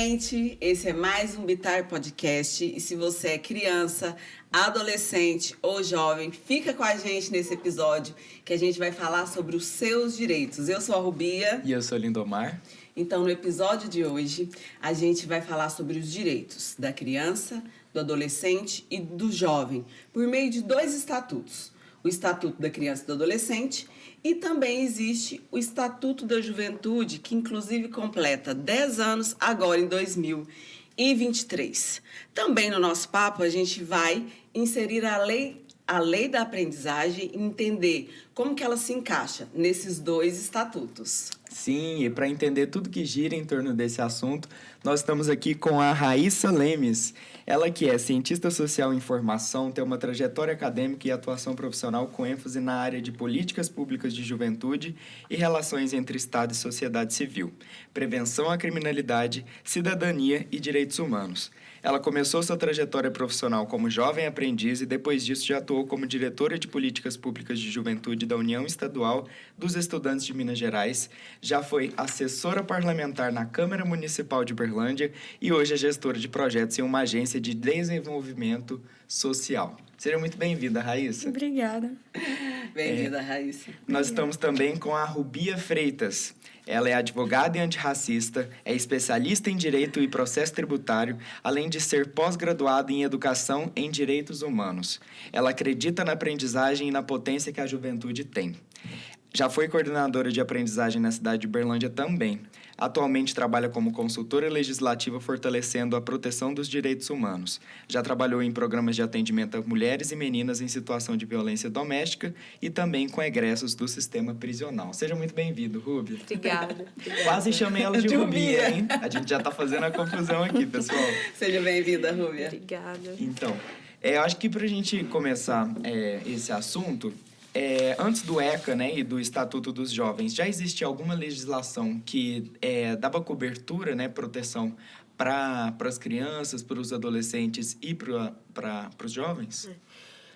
gente! Esse é mais um Bitar Podcast e se você é criança, adolescente ou jovem, fica com a gente nesse episódio que a gente vai falar sobre os seus direitos. Eu sou a Rubia. E eu sou o Lindomar. Então, no episódio de hoje, a gente vai falar sobre os direitos da criança, do adolescente e do jovem, por meio de 2 estatutos. O Estatuto da Criança e do Adolescente e também existe o Estatuto da Juventude, que inclusive completa 10 anos agora em 2023. Também no nosso papo a gente vai inserir a lei da aprendizagem e entender como que ela se encaixa nesses 2 estatutos. Sim, e para entender tudo que gira em torno desse assunto, nós estamos aqui com a Raíssa Lemes. Ela que é cientista social em formação, tem uma trajetória acadêmica e atuação profissional com ênfase na área de políticas públicas de juventude e relações entre Estado e sociedade civil, prevenção à criminalidade, cidadania e direitos humanos. Ela começou sua trajetória profissional como jovem aprendiz e depois disso já atuou como diretora de políticas públicas de juventude da União Estadual dos Estudantes de Minas Gerais, já foi assessora parlamentar na Câmara Municipal de Uberlândia e hoje é gestora de projetos em uma agência de desenvolvimento social. Seja muito bem-vinda, Raíssa. Obrigada. Bem-vinda, Raíssa. Nós estamos também com a Rubia Freitas. Ela é advogada e antirracista, é especialista em direito e processo tributário, além de ser pós-graduada em educação em direitos humanos. Ela acredita na aprendizagem e na potência que a juventude tem. Já foi coordenadora de aprendizagem na cidade de Uberlândia também. Atualmente trabalha como consultora legislativa fortalecendo a proteção dos direitos humanos. Já trabalhou em programas de atendimento a mulheres e meninas em situação de violência doméstica e também com egressos do sistema prisional. Seja muito bem-vindo, Rubia. Obrigada. Quase chamei ela de Rubia, hein? A gente já está fazendo a confusão aqui, pessoal. Seja bem-vinda, Rubia. Obrigada. Então, eu acho que para a gente começar esse assunto... antes do ECA, né, e do Estatuto dos Jovens, já existia alguma legislação que dava cobertura, né, proteção para as crianças, para os adolescentes e para os jovens?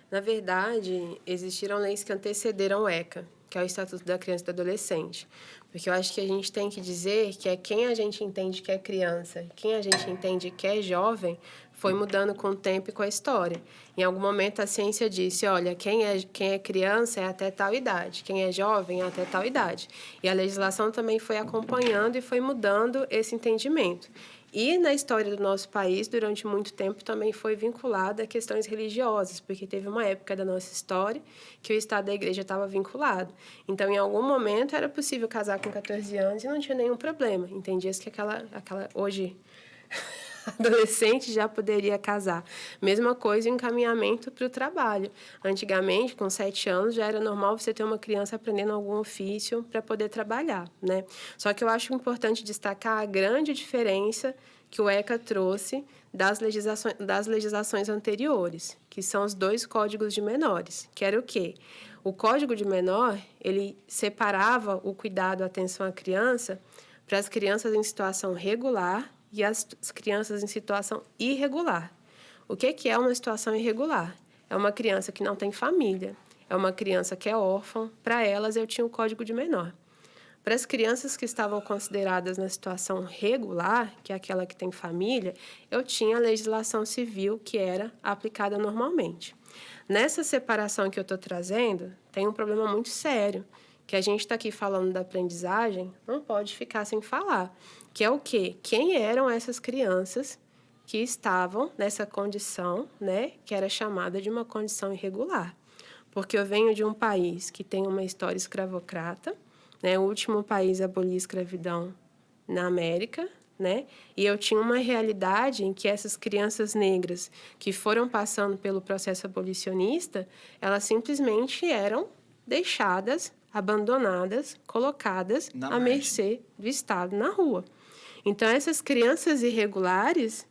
Na verdade, existiram leis que antecederam o ECA, que é o Estatuto da Criança e do Adolescente. Porque eu acho que a gente tem que dizer que quem a gente entende que é criança, quem a gente entende que é jovem, foi mudando com o tempo e com a história. Em algum momento a ciência disse, olha, quem é criança é até tal idade, quem é jovem é até tal idade. E a legislação também foi acompanhando e foi mudando esse entendimento. E na história do nosso país, durante muito tempo, também foi vinculada a questões religiosas, porque teve uma época da nossa história que o Estado da Igreja estava vinculado. Então, em algum momento, era possível casar com 14 anos e não tinha nenhum problema. Entendia-se que aquela hoje, adolescente já poderia casar. Mesma coisa o encaminhamento para o trabalho. Antigamente, com 7 anos, já era normal você ter uma criança aprendendo algum ofício para poder trabalhar, né? Só que eu acho importante destacar a grande diferença que o ECA trouxe das legislações anteriores, que são os 2 códigos de menores, que era o quê? O Código de Menor, ele separava o cuidado, a atenção à criança para as crianças em situação regular e as crianças em situação irregular. O que é uma situação irregular? É uma criança que não tem família, é uma criança que é órfã. Para elas, eu tinha o Código de Menor. Para as crianças que estavam consideradas na situação regular, que é aquela que tem família, eu tinha a legislação civil que era aplicada normalmente. Nessa separação que eu estou trazendo, tem um problema muito sério, que a gente está aqui falando da aprendizagem, não pode ficar sem falar, que é o quê? Quem eram essas crianças que estavam nessa condição, né, que era chamada de uma condição irregular? Porque eu venho de um país que tem uma história escravocrata, né, o último país a abolir a escravidão na América, né, e eu tinha uma realidade em que essas crianças negras que foram passando pelo processo abolicionista, elas simplesmente eram deixadas, abandonadas, colocadas à mercê do Estado na rua. Então, essas crianças irregulares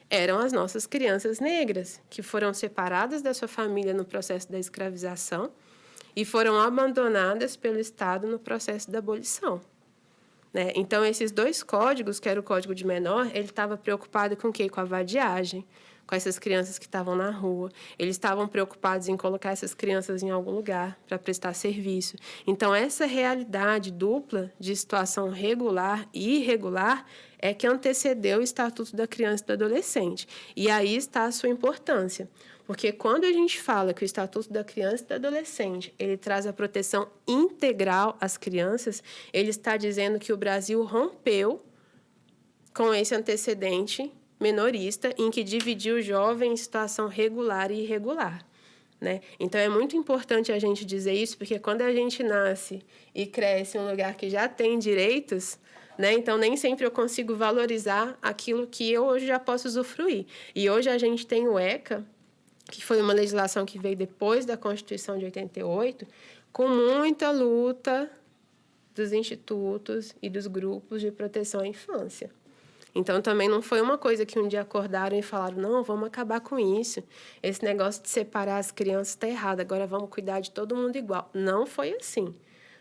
eram as nossas crianças negras, que foram separadas da sua família no processo da escravização e foram abandonadas pelo Estado no processo da abolição, né? Então, esses 2 códigos, que era o Código de Menor, ele estava preocupado com o quê? Com a vadiagem, com essas crianças que estavam na rua. Eles estavam preocupados em colocar essas crianças em algum lugar para prestar serviço. Então, essa realidade dupla de situação regular e irregular é que antecedeu o Estatuto da Criança e do Adolescente. E aí está a sua importância. Porque quando a gente fala que o Estatuto da Criança e do Adolescente ele traz a proteção integral às crianças, ele está dizendo que o Brasil rompeu com esse antecedente minorista em que dividiu o jovem em situação regular e irregular. Né? Então, é muito importante a gente dizer isso, porque quando a gente nasce e cresce em um lugar que já tem direitos, né? Então, nem sempre eu consigo valorizar aquilo que eu hoje já posso usufruir. E hoje a gente tem o ECA, que foi uma legislação que veio depois da Constituição de 88, com muita luta dos institutos e dos grupos de proteção à infância. Então, também não foi uma coisa que um dia acordaram e falaram, não, vamos acabar com isso. Esse negócio de separar as crianças está errado, agora vamos cuidar de todo mundo igual. Não foi assim.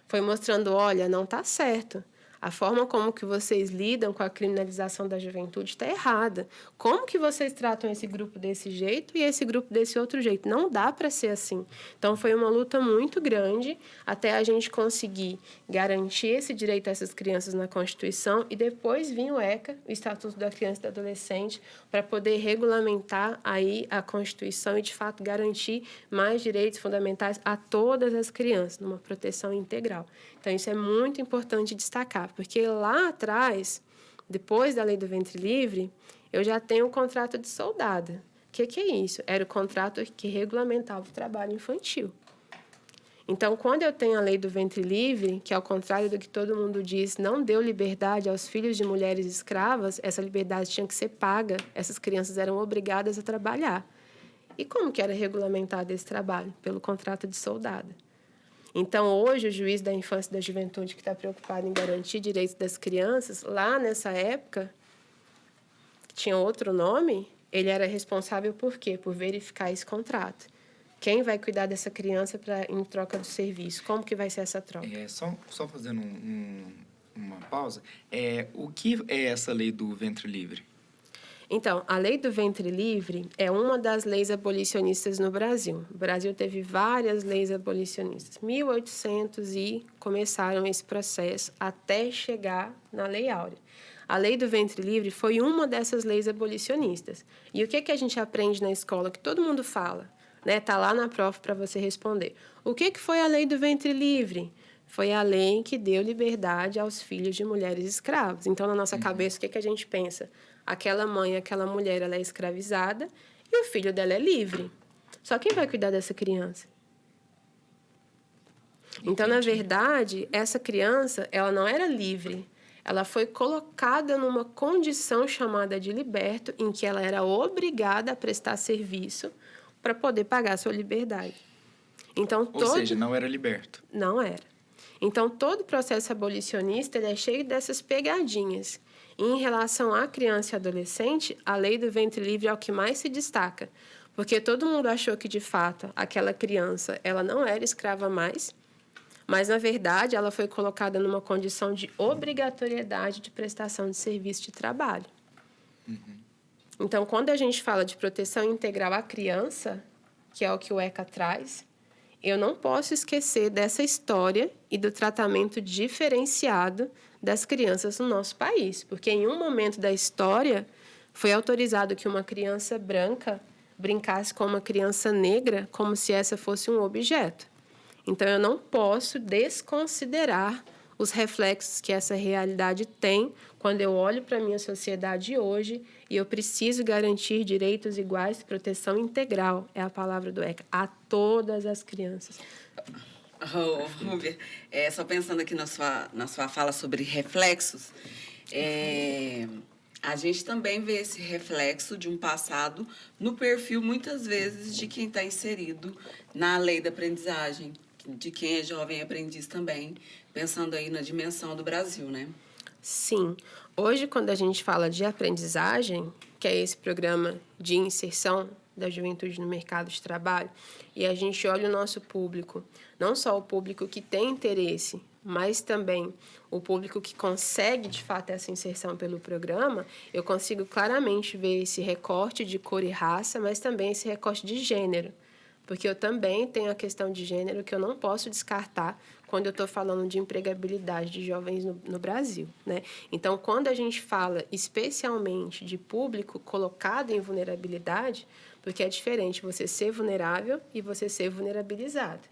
Foi mostrando, olha, não está certo. A forma como que vocês lidam com a criminalização da juventude está errada. Como que vocês tratam esse grupo desse jeito e esse grupo desse outro jeito? Não dá para ser assim. Então, foi uma luta muito grande até a gente conseguir garantir esse direito a essas crianças na Constituição e depois vir o ECA, o Estatuto da Criança e do Adolescente, para poder regulamentar aí a Constituição e, de fato, garantir mais direitos fundamentais a todas as crianças, numa proteção integral. Então, isso é muito importante destacar, porque lá atrás, depois da Lei do Ventre Livre, eu já tenho o contrato de soldada. O que é isso? Era o contrato que regulamentava o trabalho infantil. Então, quando eu tenho a Lei do Ventre Livre, que ao contrário do que todo mundo diz, não deu liberdade aos filhos de mulheres escravas, essa liberdade tinha que ser paga, essas crianças eram obrigadas a trabalhar. E como que era regulamentado esse trabalho? Pelo contrato de soldada. Então, hoje, o juiz da infância e da juventude que está preocupado em garantir direitos das crianças, lá nessa época, que tinha outro nome, ele era responsável por quê? Por verificar esse contrato. Quem vai cuidar dessa criança em troca do serviço? Como que vai ser essa troca? Só fazendo uma pausa. O que é essa lei do ventre livre? Então, a Lei do Ventre Livre é uma das leis abolicionistas no Brasil. O Brasil teve várias leis abolicionistas. 1800 e começaram esse processo até chegar na Lei Áurea. A Lei do Ventre Livre foi uma dessas leis abolicionistas. E o que a gente aprende na escola? Que todo mundo fala, né? Tá lá na prova para você responder. O que foi a Lei do Ventre Livre? Foi a lei que deu liberdade aos filhos de mulheres escravas. Então, na nossa cabeça, o que a gente pensa? Aquela mãe, aquela mulher, ela é escravizada e o filho dela é livre. Só quem vai cuidar dessa criança? Então, na verdade, essa criança, ela não era livre. Ela foi colocada numa condição chamada de liberto, em que ela era obrigada a prestar serviço para poder pagar a sua liberdade. Então, Ou seja, não era liberto. Não era. Então, todo o processo abolicionista ele é cheio dessas pegadinhas. E em relação à criança e adolescente, a Lei do Ventre Livre é o que mais se destaca, porque todo mundo achou que, de fato, aquela criança ela não era escrava mais, mas, na verdade, ela foi colocada numa condição de obrigatoriedade de prestação de serviço de trabalho. Então, quando a gente fala de proteção integral à criança, que é o que o ECA traz, eu não posso esquecer dessa história e do tratamento diferenciado das crianças no nosso país. Porque em um momento da história foi autorizado que uma criança branca brincasse com uma criança negra como se essa fosse um objeto. Então, eu não posso desconsiderar os reflexos que essa realidade tem quando eu olho para a minha sociedade hoje e eu preciso garantir direitos iguais, proteção integral, é a palavra do ECA, a todas as crianças. Rúbia, só pensando aqui na sua fala sobre reflexos, a gente também vê esse reflexo de um passado no perfil, muitas vezes, de quem está inserido na lei da aprendizagem, de quem é jovem aprendiz também, pensando aí na dimensão do Brasil, né? Sim. Hoje, quando a gente fala de aprendizagem, que é esse programa de inserção da juventude no mercado de trabalho, e a gente olha o nosso público, não só o público que tem interesse mas também o público que consegue, de fato, essa inserção pelo programa, eu consigo claramente ver esse recorte de cor e raça, mas também esse recorte de gênero. Porque eu também tenho a questão de gênero que eu não posso descartar quando eu estou falando de empregabilidade de jovens no Brasil, né? Então, quando a gente fala especialmente de público colocado em vulnerabilidade, porque é diferente você ser vulnerável e você ser vulnerabilizado.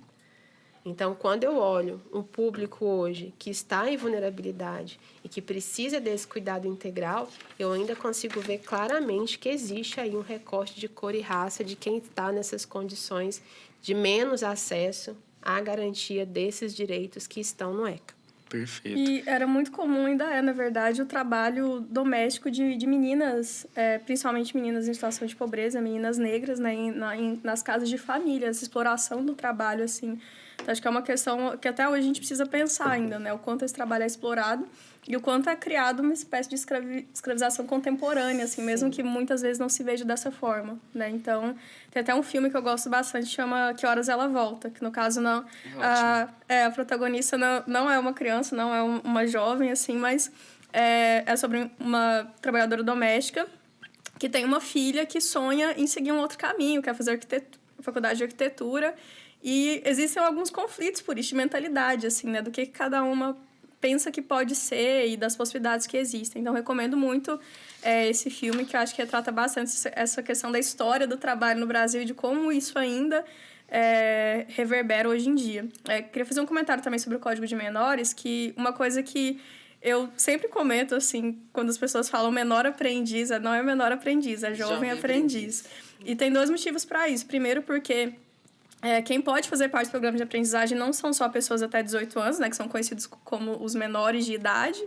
Então, quando eu olho um público hoje que está em vulnerabilidade e que precisa desse cuidado integral, eu ainda consigo ver claramente que existe aí um recorte de cor e raça de quem está nessas condições de menos acesso à garantia desses direitos que estão no ECA. Perfeito. E era muito comum, ainda é, na verdade, o trabalho doméstico de meninas, principalmente meninas em situação de pobreza, meninas negras, né, nas casas de família, essa exploração do trabalho, assim. Então, acho que é uma questão que até hoje a gente precisa pensar ainda, né, o quanto esse trabalho é explorado e o quanto é criado uma espécie de escravização contemporânea, assim, mesmo que muitas vezes não se veja dessa forma, né? Então, tem até um filme que eu gosto bastante, chama Que Horas Ela Volta, que no caso não... a protagonista não é uma criança, não é uma jovem, assim, mas é sobre uma trabalhadora doméstica que tem uma filha que sonha em seguir um outro caminho, quer fazer faculdade de arquitetura, e existem alguns conflitos por isso, de mentalidade, assim, né? Do que cada uma pensa que pode ser e das possibilidades que existem. Então, recomendo muito esse filme, que eu acho que retrata bastante essa questão da história do trabalho no Brasil e de como isso ainda reverbera hoje em dia. Queria fazer um comentário também sobre o Código de Menores, que uma coisa que eu sempre comento, assim, quando as pessoas falam menor aprendiz, não é menor aprendiz, é jovem aprendiz. E tem 2 motivos para isso. Primeiro, porque quem pode fazer parte do programa de aprendizagem não são só pessoas até 18 anos, né, que são conhecidos como os menores de idade,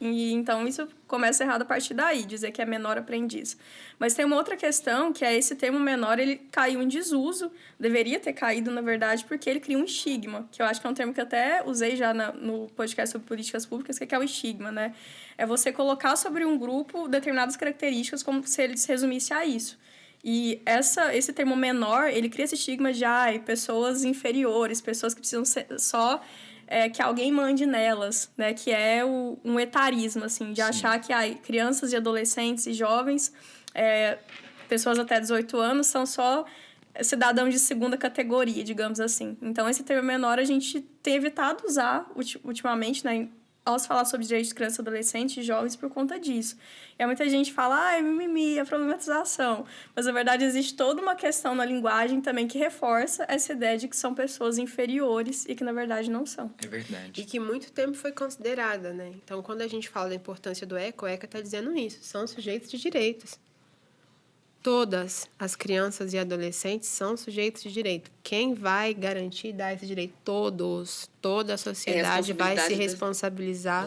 e então isso começa errado a partir daí, dizer que é menor aprendiz. Mas tem uma outra questão, que é esse termo menor, ele caiu em desuso, deveria ter caído, na verdade, porque ele cria um estigma, que eu acho que é um termo que até usei já no podcast sobre políticas públicas, que é o estigma, né? É você colocar sobre um grupo determinadas características como se ele se resumisse a isso. E esse termo menor, ele cria esse estigma de pessoas inferiores, pessoas que precisam ser só que alguém mande nelas, né? Que é um etarismo, assim, de achar que crianças e adolescentes e jovens, pessoas até 18 anos, são só cidadãos de segunda categoria, digamos assim. Então, esse termo menor a gente tem evitado usar ultimamente, né? Ao se falar sobre direitos de criança, adolescente e jovens por conta disso. E muita gente fala, é mimimi, é problematização. Mas, na verdade, existe toda uma questão na linguagem também que reforça essa ideia de que são pessoas inferiores e que, na verdade, não são. É verdade. E que muito tempo foi considerada, né? Então, quando a gente fala da importância do ECA, o ECA está dizendo isso, são sujeitos de direitos. Todas as crianças e adolescentes são sujeitos de direito. Quem vai garantir e dar esse direito? Toda a sociedade vai se responsabilizar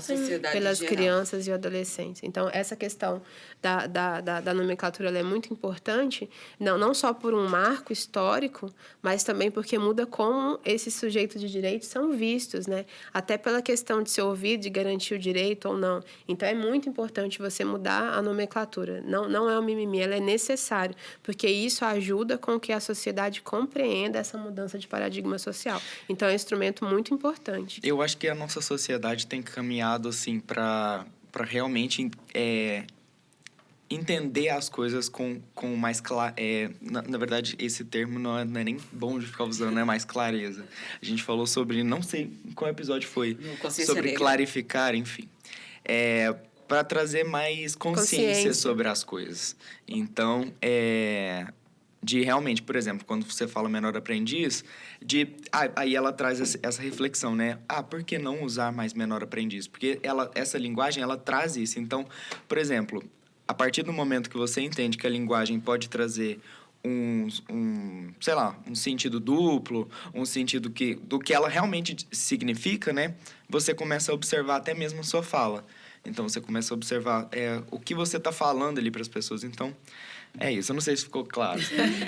pelas crianças e adolescentes. Então, essa questão da nomenclatura ela é muito importante, não só por um marco histórico, mas também porque muda como esses sujeitos de direito são vistos, né? Até pela questão de ser ouvido, de garantir o direito ou não. Então, é muito importante você mudar a nomenclatura. Não é um mimimi, ela é necessária, porque isso ajuda com que a sociedade compreenda essa mudança de paradigma social. Então, é um instrumento muito importante. Eu acho que a nossa sociedade tem caminhado assim para realmente entender as coisas com mais na verdade, esse termo não é nem bom de ficar usando, né? Mais clareza. A gente falou sobre, não sei qual episódio foi, sobre clarificar, enfim. Para trazer mais consciência sobre as coisas. Então, de realmente, por exemplo, quando você fala menor aprendiz, aí ela traz essa reflexão, né? Por que não usar mais menor aprendiz? Porque essa linguagem, ela traz isso. Então, por exemplo, a partir do momento que você entende que a linguagem pode trazer um sentido duplo, um sentido do que ela realmente significa, né? Você começa a observar até mesmo a sua fala. Então, você começa a observar o que você está falando ali para as pessoas. Então, É isso, eu não sei se ficou claro.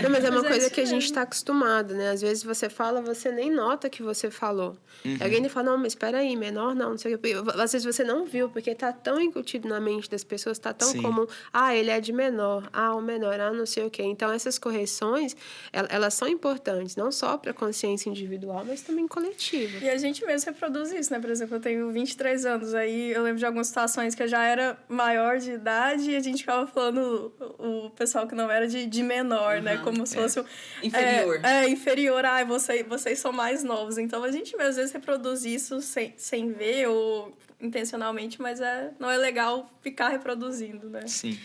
Não, mas é uma Mas é coisa isso que a gente mesmo. está acostumado, né? Às vezes você fala, você nem nota que você falou. Alguém lhe fala, não, mas espera aí, menor não sei o quê. Às vezes você não viu, porque tá tão incutido na mente das pessoas, tá tão Sim. comum. Ele é de menor. O menor, não sei o quê. Então, essas correções, elas são importantes, não só para a consciência individual, mas também coletiva. E a gente mesmo reproduz isso, né? Por exemplo, eu tenho 23 anos, aí eu lembro de algumas situações que eu já era maior de idade e a gente ficava falando o pessoal que não era de menor, né? Como se fosse... Inferior. Inferior. Vocês são mais novos. Então, a gente às vezes reproduz isso sem ver ou intencionalmente, mas não é legal ficar reproduzindo, né? Sim.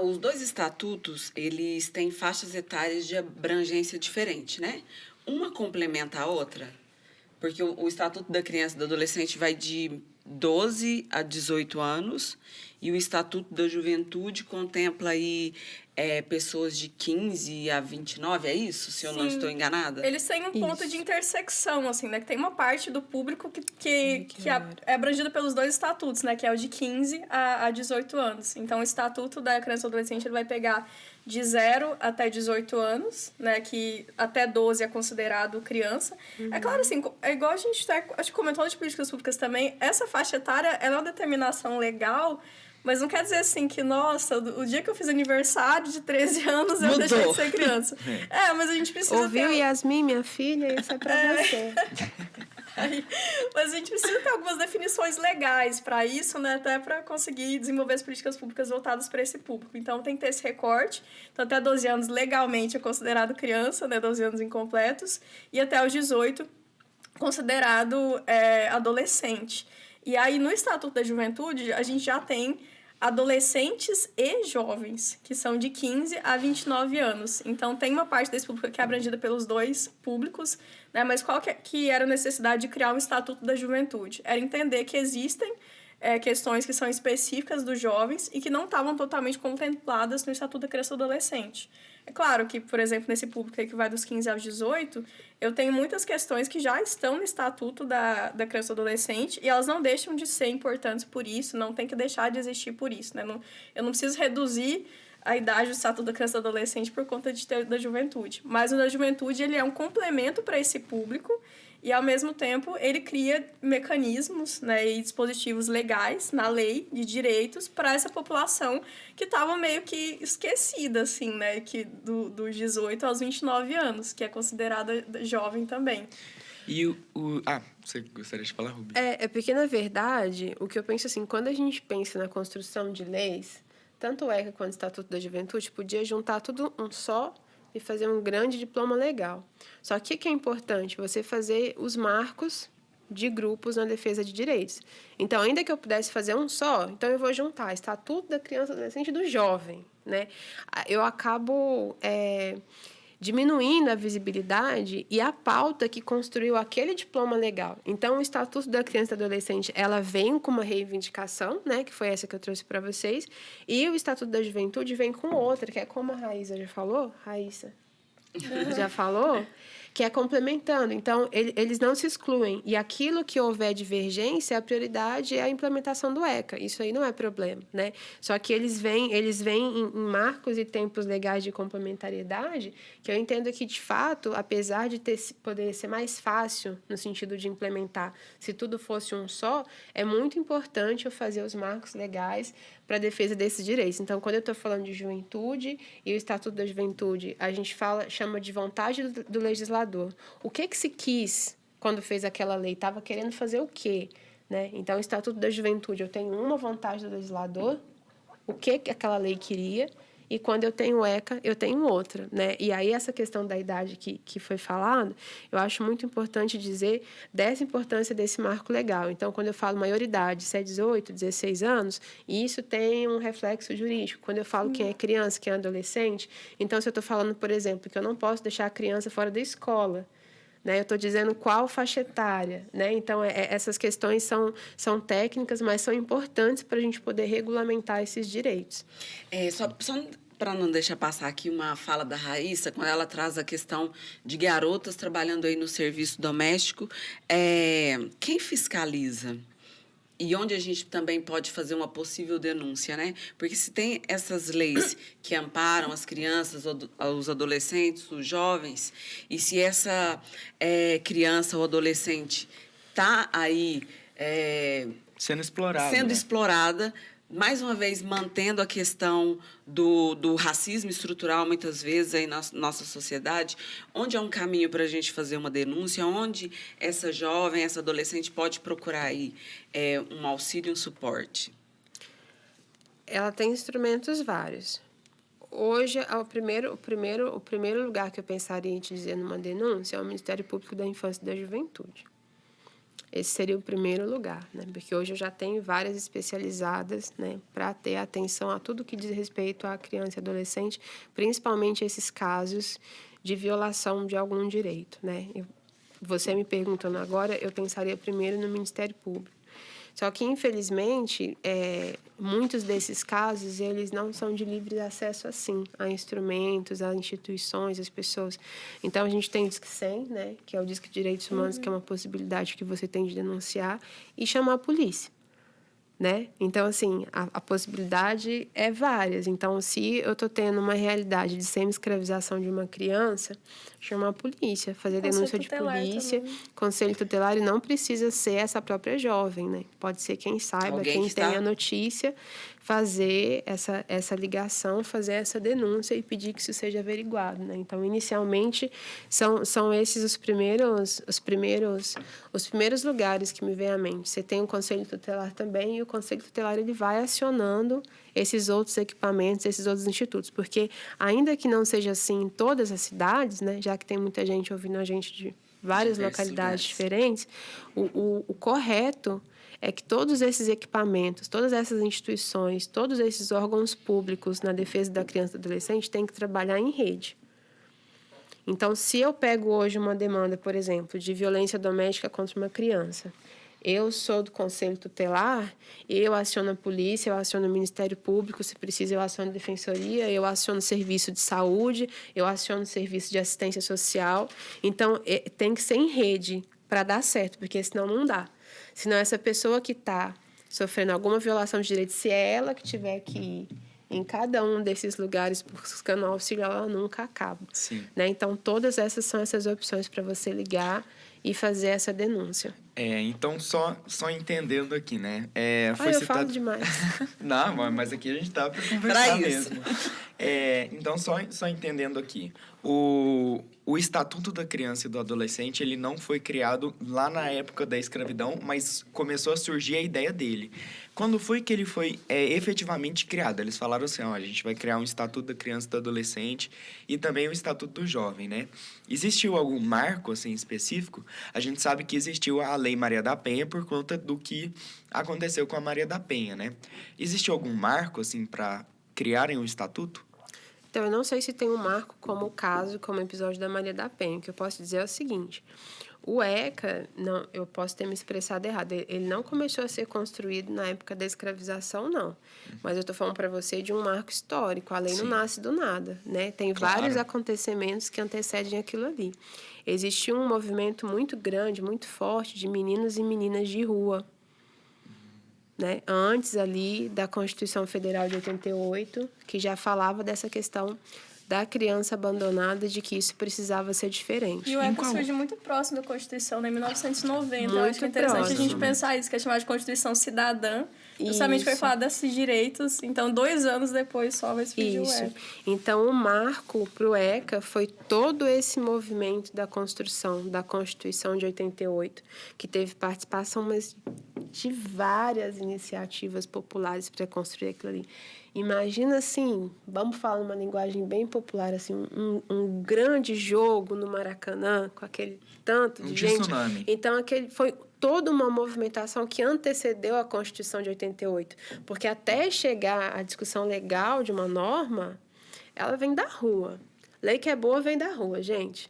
Os dois estatutos, eles têm faixas etárias de abrangência diferente, né? Uma complementa a outra, porque o Estatuto da Criança e do Adolescente vai de 12 a 18 anos e o Estatuto da Juventude contempla aí pessoas de 15 a 29, é isso? Se eu não Sim. estou enganada? Eles têm um ponto Isso. de intersecção, assim, né? Que tem uma parte do público que é abrangida pelos dois estatutos, né? Que é o de 15 a 18 anos. Então, o Estatuto da Criança e Adolescente ele vai pegar de 0 até 18 anos, né? Que até 12 é considerado criança. É claro, assim, é igual a gente acho que comentou de políticas públicas também, essa faixa etária ela é uma determinação legal, mas não quer dizer assim que, nossa, o dia que eu fiz aniversário de 13 anos eu Mudou. deixei de ser criança. Mas a gente precisa Ouviu, Yasmin, minha filha? Isso é para você. Mas a gente precisa ter algumas definições legais para isso, né? Até para conseguir desenvolver as políticas públicas voltadas para esse público. Então, tem que ter esse recorte. Então, até 12 anos, legalmente, é considerado criança, né? 12 anos incompletos. E até os 18, considerado adolescente. E aí, no Estatuto da Juventude, a gente já tem adolescentes e jovens, que são de 15 a 29 anos. Então, tem uma parte desse público que é abrangida pelos dois públicos, né? Mas qual que era a necessidade de criar um Estatuto da Juventude? Era entender que existem questões que são específicas dos jovens e que não estavam totalmente contempladas no Estatuto da Criança e do Adolescente. É claro que, por exemplo, nesse público aí que vai dos 15 aos 18, eu tenho muitas questões que já estão no Estatuto da Criança e do Adolescente e elas não deixam de ser importantes por isso, não tem que deixar de existir por isso, né? Eu não preciso reduzir a idade do Estatuto da Criança e do Adolescente por conta da juventude. Mas o da juventude ele é um complemento para esse público e, ao mesmo tempo, ele cria mecanismos, né, e dispositivos legais na lei de direitos para essa população que estava meio que esquecida, assim, né, que dos 18 aos 29 anos, que é considerada jovem também. E você gostaria de falar, Rubi? Porque, na verdade, o que eu penso assim, quando a gente pensa na construção de leis, tanto o ECA quanto o Estatuto da Juventude podia juntar tudo um só e fazer um grande diploma legal. Só que o que é importante? Você fazer os marcos de grupos na defesa de direitos. Então, ainda que eu pudesse fazer um só, então eu vou juntar Estatuto da Criança e Adolescente e do Jovem, né? Eu acabo diminuindo a visibilidade e a pauta que construiu aquele diploma legal. Então, o Estatuto da Criança e Adolescente, ela vem com uma reivindicação, né, que foi essa que eu trouxe para vocês, e o Estatuto da Juventude vem com outra, que é como a Raíssa já falou, já falou, que é complementando. Então, eles não se excluem. E aquilo que houver divergência, a prioridade é a implementação do ECA. Isso aí não é problema, né? Só que eles vêm em marcos e tempos legais de complementariedade, que eu entendo que, de fato, apesar de poder ser mais fácil no sentido de implementar, se tudo fosse um só, é muito importante eu fazer os marcos legais para a defesa desses direitos. Então, quando eu estou falando de juventude e o Estatuto da Juventude, a gente chama de vontade do legislador. O que se quis quando fez aquela lei? Estava querendo fazer o quê? Né? Então, o Estatuto da Juventude, eu tenho uma vontade do legislador, o que aquela lei queria, e quando eu tenho ECA, eu tenho outra, né? E aí, essa questão da idade que foi falado, eu acho muito importante dizer dessa importância desse marco legal. Então, quando eu falo maioridade, se é 18, 16 anos, isso tem um reflexo jurídico. Quando eu falo quem é criança, quem é adolescente, então, se eu estou falando, por exemplo, que eu não posso deixar a criança fora da escola, né? Eu estou dizendo qual faixa etária, né? Então, essas questões são técnicas, mas são importantes para a gente poder regulamentar esses direitos. Só para não deixar passar aqui uma fala da Raíssa, quando ela traz a questão de garotas trabalhando aí no serviço doméstico, quem fiscaliza e onde a gente também pode fazer uma possível denúncia, né? Porque se tem essas leis que amparam as crianças, os adolescentes, os jovens, e se essa criança ou adolescente está aí sendo explorada, sendo né? explorada, mais uma vez mantendo a questão do racismo estrutural, muitas vezes, aí na nossa sociedade, onde é um caminho para a gente fazer uma denúncia, onde essa jovem, essa adolescente pode procurar aí um auxílio, um suporte? Ela tem instrumentos vários. Hoje, o primeiro lugar que eu pensaria em te dizer numa denúncia é o Ministério Público da Infância e da Juventude. Esse seria o primeiro lugar, né? Porque hoje eu já tenho várias especializadas, né, para ter atenção a tudo que diz respeito à criança e adolescente, principalmente esses casos de violação de algum direito, né? Você me perguntando agora, eu pensaria primeiro no Ministério Público. Só que, infelizmente, muitos desses casos, eles não são de livre acesso, assim, a instrumentos, a instituições, às pessoas. Então, a gente tem o Disque 100, né, que é o Disque de Direitos Humanos, que é uma possibilidade que você tem de denunciar, e chamar a polícia, né? Então, assim, a possibilidade é várias. Então, se eu estou tendo uma realidade de semi-escravização de uma criança, chamar a polícia, fazer denúncia de polícia. Também. Conselho tutelar não precisa ser essa própria jovem, né? Pode ser quem saiba, quem tem a notícia, fazer essa ligação, fazer essa denúncia e pedir que isso seja averiguado, né? Então, inicialmente, são esses os primeiros lugares que me vêm à mente. Você tem o Conselho Tutelar também, e o Conselho Tutelar ele vai acionando esses outros equipamentos, esses outros institutos, porque ainda que não seja assim em todas as cidades, né, já que tem muita gente ouvindo a gente de várias localidades diferentes, o correto é que todos esses equipamentos, todas essas instituições, todos esses órgãos públicos na defesa da criança e do adolescente têm que trabalhar em rede. Então, se eu pego hoje uma demanda, por exemplo, de violência doméstica contra uma criança, eu sou do Conselho Tutelar, eu aciono a polícia, eu aciono o Ministério Público, se precisa eu aciono a Defensoria, eu aciono o Serviço de Saúde, eu aciono o Serviço de Assistência Social. Então, tem que ser em rede para dar certo, porque senão não dá. Senão essa pessoa que está sofrendo alguma violação de direitos, se é ela que tiver que ir em cada um desses lugares buscando auxílio, ela nunca acaba. Sim. Né? Então, todas essas são essas opções para você ligar e fazer essa denúncia. Então, só entendendo aqui, né? Eu falo demais. Não, mas aqui a gente tá para conversar mesmo. Então, só entendendo aqui. O Estatuto da Criança e do Adolescente, ele não foi criado lá na época da escravidão, mas começou a surgir a ideia dele. Quando foi que ele foi efetivamente criado? Eles falaram assim, a gente vai criar um Estatuto da Criança e do Adolescente e também o Estatuto do Jovem, né? Existiu algum marco, assim, específico? A gente sabe que existiu a Lei Maria da Penha por conta do que aconteceu com a Maria da Penha, né? Existiu algum marco, assim, para criarem um estatuto? Então, eu não sei se tem um marco como o caso, como o episódio da Maria da Penha. O que eu posso dizer é o seguinte: o ECA, não, eu posso ter me expressado errado, ele não começou a ser construído na época da escravização, não. Mas eu estou falando para você de um marco histórico. A lei não nasce do nada, né? Tem vários acontecimentos que antecedem aquilo ali. Existe um movimento muito grande, muito forte de meninos e meninas de rua, né? Antes ali da Constituição Federal de 88, que já falava dessa questão da criança abandonada, de que isso precisava ser diferente. E o ECA surge muito próximo da Constituição, né? Em 1990. Eu acho que é interessante a gente pensar isso, que é chamado de Constituição Cidadã. Justamente foi falar desses direitos. Então, 2 anos depois só vai surgir o ECA. Então, o marco para o ECA foi todo esse movimento da construção da Constituição de 88, que teve participação de várias iniciativas populares para construir aquilo ali. Imagina, assim, vamos falar numa linguagem bem popular, assim, um grande jogo no Maracanã, com aquele tanto de gente. Tsunami. Então, foi toda uma movimentação que antecedeu a Constituição de 88. Porque até chegar à discussão legal de uma norma, ela vem da rua. Lei que é boa vem da rua, gente.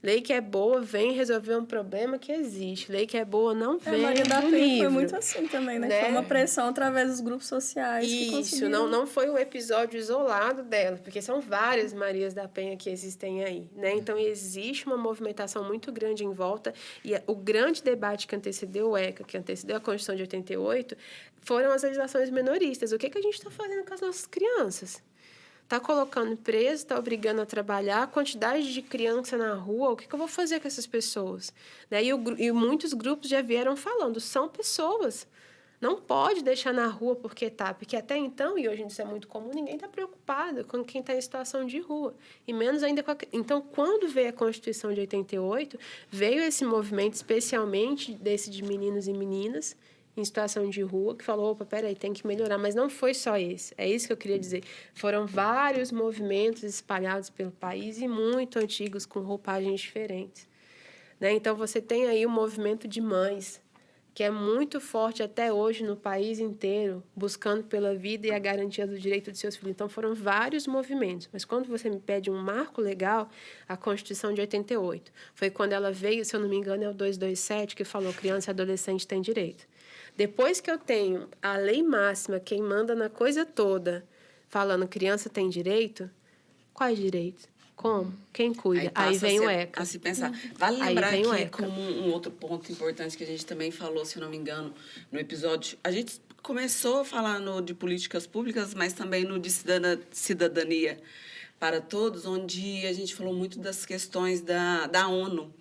Lei que é boa vem resolver um problema que existe. Lei que é boa não vem Maria da do Penha livro. foi muito assim também, né? Foi uma pressão através dos grupos sociais que Isso, conseguiram... não foi um episódio isolado dela, porque são várias Marias da Penha que existem aí, né? Então, existe uma movimentação muito grande em volta, e o grande debate que antecedeu o ECA, que antecedeu a Constituição de 88, foram as legislações minoristas. O que a gente está fazendo com as nossas crianças? Está colocando preso, está obrigando a trabalhar, a quantidade de criança na rua, o que eu vou fazer com essas pessoas? Né? E muitos grupos já vieram falando, são pessoas. Não pode deixar na rua porque até então, e hoje isso é muito comum, ninguém está preocupado com quem está em situação de rua. E menos ainda com a... Então, quando veio a Constituição de 88, veio esse movimento, especialmente desse de meninos e meninas, em situação de rua, que falou, opa, peraí, tem que melhorar. Mas não foi só esse. É isso que eu queria dizer. Foram vários movimentos espalhados pelo país e muito antigos, com roupagens diferentes. Né? Então, você tem aí o movimento de mães, que é muito forte até hoje no país inteiro, buscando pela vida e a garantia do direito de seus filhos. Então, foram vários movimentos. Mas quando você me pede um marco legal, a Constituição de 88. Foi quando ela veio, se eu não me engano, é o 227, que falou criança e adolescente têm direito. Depois que eu tenho a lei máxima, quem manda na coisa toda, falando criança tem direito, quais direitos? Como? Quem cuida? Aí vem o ECA. A se pensar. Vale lembrar que, como um outro ponto importante que a gente também falou, se eu não me engano, no episódio, a gente começou a falar de políticas públicas, mas também no de cidadania para todos, onde a gente falou muito das questões da ONU.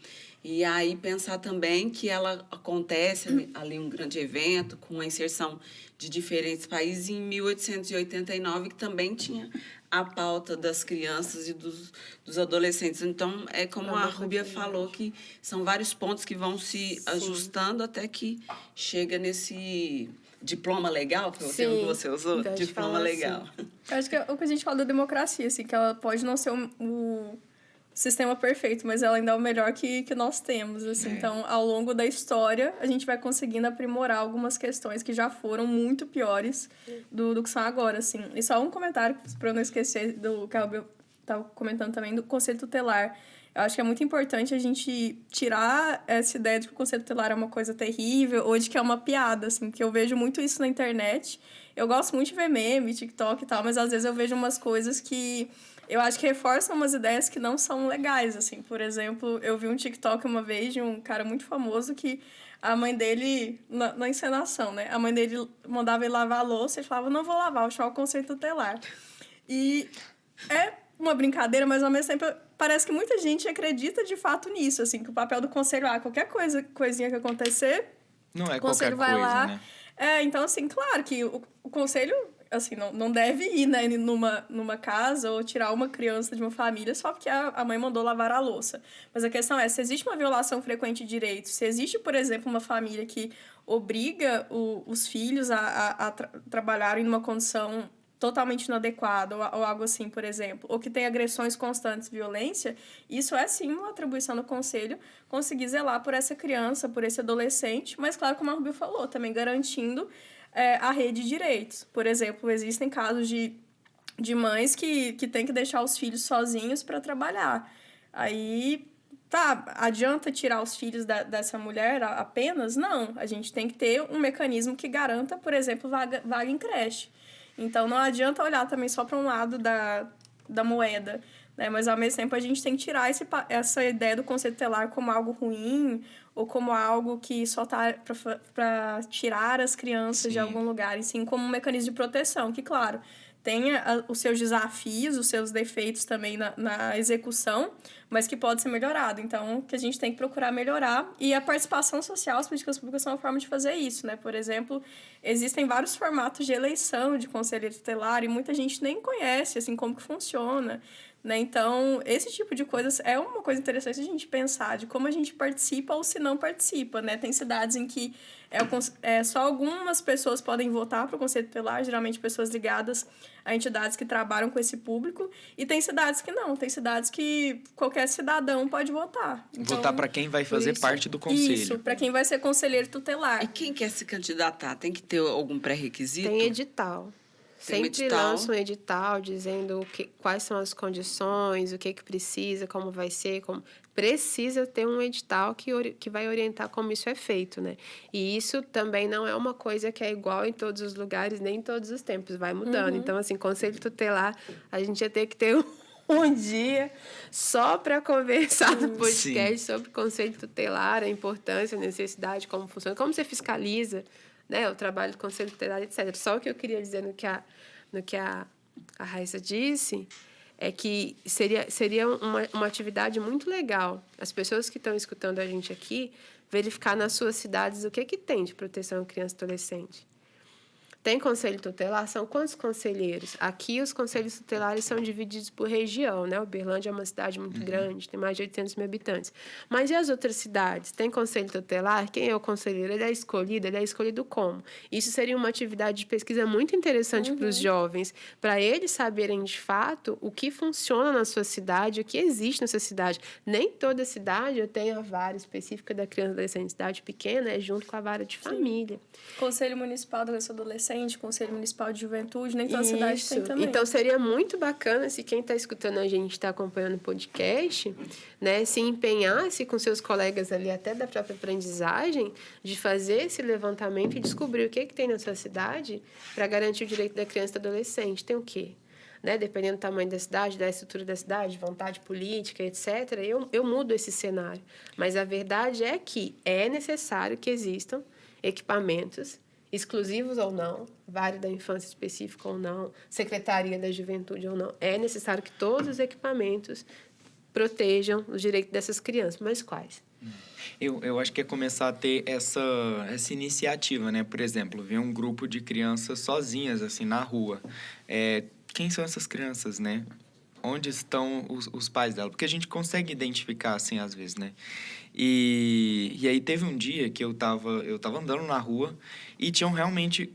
E aí pensar também que ela acontece ali um grande evento com a inserção de diferentes países em 1889, que também tinha a pauta das crianças e dos adolescentes. Então, é como a Rúbia falou, que são vários pontos que vão se ajustando até que chega nesse diploma legal, foi o termo que você usou? Diploma legal. Assim. Eu acho que é o que a gente fala da democracia, assim, que ela pode não ser o sistema perfeito, mas ela ainda é o melhor que nós temos, assim. Então, ao longo da história, a gente vai conseguindo aprimorar algumas questões que já foram muito piores do que são agora, assim. E só um comentário, para eu não esquecer do que eu estava comentando também, do Conselho Tutelar. Eu acho que é muito importante a gente tirar essa ideia de que o Conselho Tutelar é uma coisa terrível ou de que é uma piada, assim, porque eu vejo muito isso na internet. Eu gosto muito de ver meme, TikTok e tal, mas às vezes eu vejo umas coisas que eu acho que reforçam umas ideias que não são legais, assim. Por exemplo, eu vi um TikTok uma vez de um cara muito famoso que a mãe dele, na encenação, né? A mãe dele mandava ele lavar a louça e falava, não vou lavar, vou chamar o Conselho Tutelar. E é uma brincadeira, mas ao mesmo tempo parece que muita gente acredita de fato nisso, assim, que o papel do conselho, qualquer coisinha que acontecer, não é o conselho qualquer vai coisa, lá. Né? Então, assim, claro que o conselho, assim, não deve ir, né, numa casa ou tirar uma criança de uma família só porque a mãe mandou lavar a louça. Mas a questão é, se existe uma violação frequente de direitos, se existe, por exemplo, uma família que obriga os filhos a trabalharem numa condição totalmente inadequada ou algo assim, por exemplo, ou que tem agressões constantes, violência, isso é sim uma atribuição do conselho conseguir zelar por essa criança, por esse adolescente, mas claro, como a Rubio falou, também garantindo a rede de direitos. Por exemplo, existem casos de mães que têm que deixar os filhos sozinhos para trabalhar. Aí, adianta tirar os filhos dessa mulher apenas? Não, a gente tem que ter um mecanismo que garanta, por exemplo, vaga em creche. Então, não adianta olhar também só para um lado da moeda, né? Mas, ao mesmo tempo, a gente tem que tirar essa ideia do conceito tutelar como algo ruim ou como algo que só está para tirar as crianças de algum lugar, e sim como um mecanismo de proteção, que, claro, tenha os seus desafios, os seus defeitos também na execução, mas que pode ser melhorado. Então, que a gente tem que procurar melhorar. E a participação social, as políticas públicas são uma forma de fazer isso, né? Por exemplo, existem vários formatos de eleição de conselheiro tutelar e muita gente nem conhece, assim, como que funciona, né? Então, esse tipo de coisas é uma coisa interessante a gente pensar, de como a gente participa ou se não participa, né? Tem cidades em que só algumas pessoas podem votar para o Conselho Tutelar, geralmente pessoas ligadas a entidades que trabalham com esse público, e tem cidades que não, tem cidades que qualquer cidadão pode votar. Então, votar para quem vai fazer parte do conselho. Isso, para quem vai ser conselheiro tutelar. E quem quer se candidatar, tem que ter algum pré-requisito? Tem edital. Sempre lança um edital dizendo quais são as condições, o que precisa, como vai ser, como... Precisa ter um edital que vai orientar como isso é feito, né? E isso também não é uma coisa que é igual em todos os lugares, nem em todos os tempos, vai mudando. Então, assim, conselho tutelar, a gente ia ter que ter um dia só para conversar no podcast sobre conselho tutelar, a importância, a necessidade, como funciona, como você fiscaliza, né, o trabalho do conselho tutelar, etc. Só o que eu queria dizer no que a Raíssa disse é que seria uma atividade muito legal. As pessoas que estão escutando a gente aqui, verificar nas suas cidades o que tem de proteção à criança e adolescente. Tem conselho tutelar? São quantos conselheiros? Aqui, os conselhos tutelares são divididos por região, né? Uberlândia é uma cidade muito grande, tem mais de 800 mil habitantes. Mas e as outras cidades? Tem conselho tutelar? Quem é o conselheiro? Ele é escolhido como? Isso seria uma atividade de pesquisa muito interessante para os jovens, para eles saberem, de fato, o que funciona na sua cidade, o que existe nessa cidade. Nem toda cidade tem a vara específica da criança e adolescente. Cidade pequena é junto com a vara de família. Conselho Municipal da Criança e Adolescente, Conselho Municipal de Juventude, nem toda cidade tem também. Então, seria muito bacana se quem está escutando a gente, está acompanhando o podcast, né, se empenhasse com seus colegas ali, até da própria aprendizagem, de fazer esse levantamento e descobrir o que tem na sua cidade para garantir o direito da criança e do adolescente. Tem o quê? Né? Dependendo do tamanho da cidade, da estrutura da cidade, vontade política, etc., eu mudo esse cenário. Mas a verdade é que é necessário que existam equipamentos exclusivos ou não, vara da infância específica ou não, secretaria da juventude ou não, é necessário que todos os equipamentos protejam os direitos dessas crianças. Mas quais? Eu acho que é começar a ter essa iniciativa, né? Por exemplo, ver um grupo de crianças sozinhas, assim, na rua. Quem são essas crianças, né? Onde estão os pais dela? Porque a gente consegue identificar, assim, às vezes, né? E aí teve um dia que eu tava andando na rua e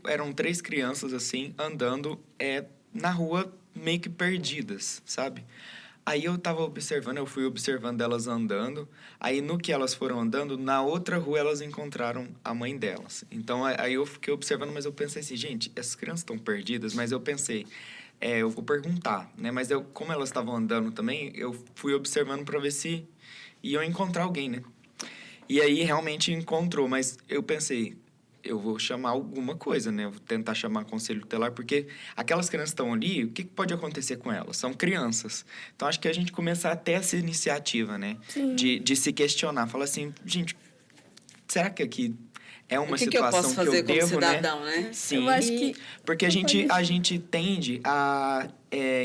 eram 3 crianças, assim, andando na rua meio que perdidas, sabe? Aí eu fui observando elas andando, aí no que elas foram andando, na outra rua elas encontraram a mãe delas. Então, aí eu fiquei observando, mas eu pensei assim, gente, essas crianças estão perdidas, mas eu pensei... eu vou perguntar, né? Mas como elas estavam andando também, eu fui observando para ver se iam encontrar alguém, né? E aí realmente encontrou, mas eu pensei, eu vou chamar alguma coisa, né? Eu vou tentar chamar conselho tutelar, porque aquelas crianças que estão ali, o que pode acontecer com elas? São crianças. Então, acho que a gente começar a ter essa iniciativa, né? De se questionar, falar assim, gente, será que aqui... É uma situação que eu posso fazer que eu devo, como cidadão, né? Sim, Eu acho que... porque a gente tende a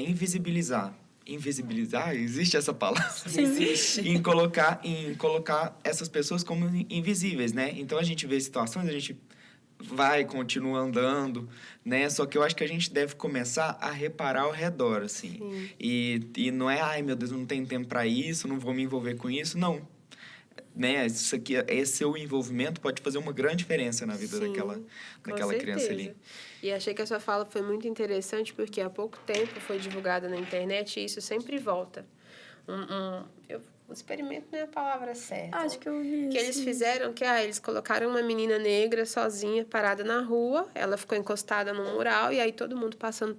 invisibilizar. Invisibilizar? Existe essa palavra? Sim. Existe. em colocar essas pessoas como invisíveis, né? Então, a gente vê situações, a gente continua andando, né? Só que eu acho que a gente deve começar a reparar ao redor, assim. E não é, ai, meu Deus, não tenho tempo para isso, não vou me envolver com isso. Não. Né? Esse seu envolvimento pode fazer uma grande diferença na vida daquela criança ali. E achei que a sua fala foi muito interessante, porque há pouco tempo foi divulgada na internet e isso sempre volta. O experimento não é a palavra certa. Acho que eu vi que eles fizeram, eles colocaram uma menina negra sozinha, parada na rua, ela ficou encostada num mural, e aí todo mundo passando,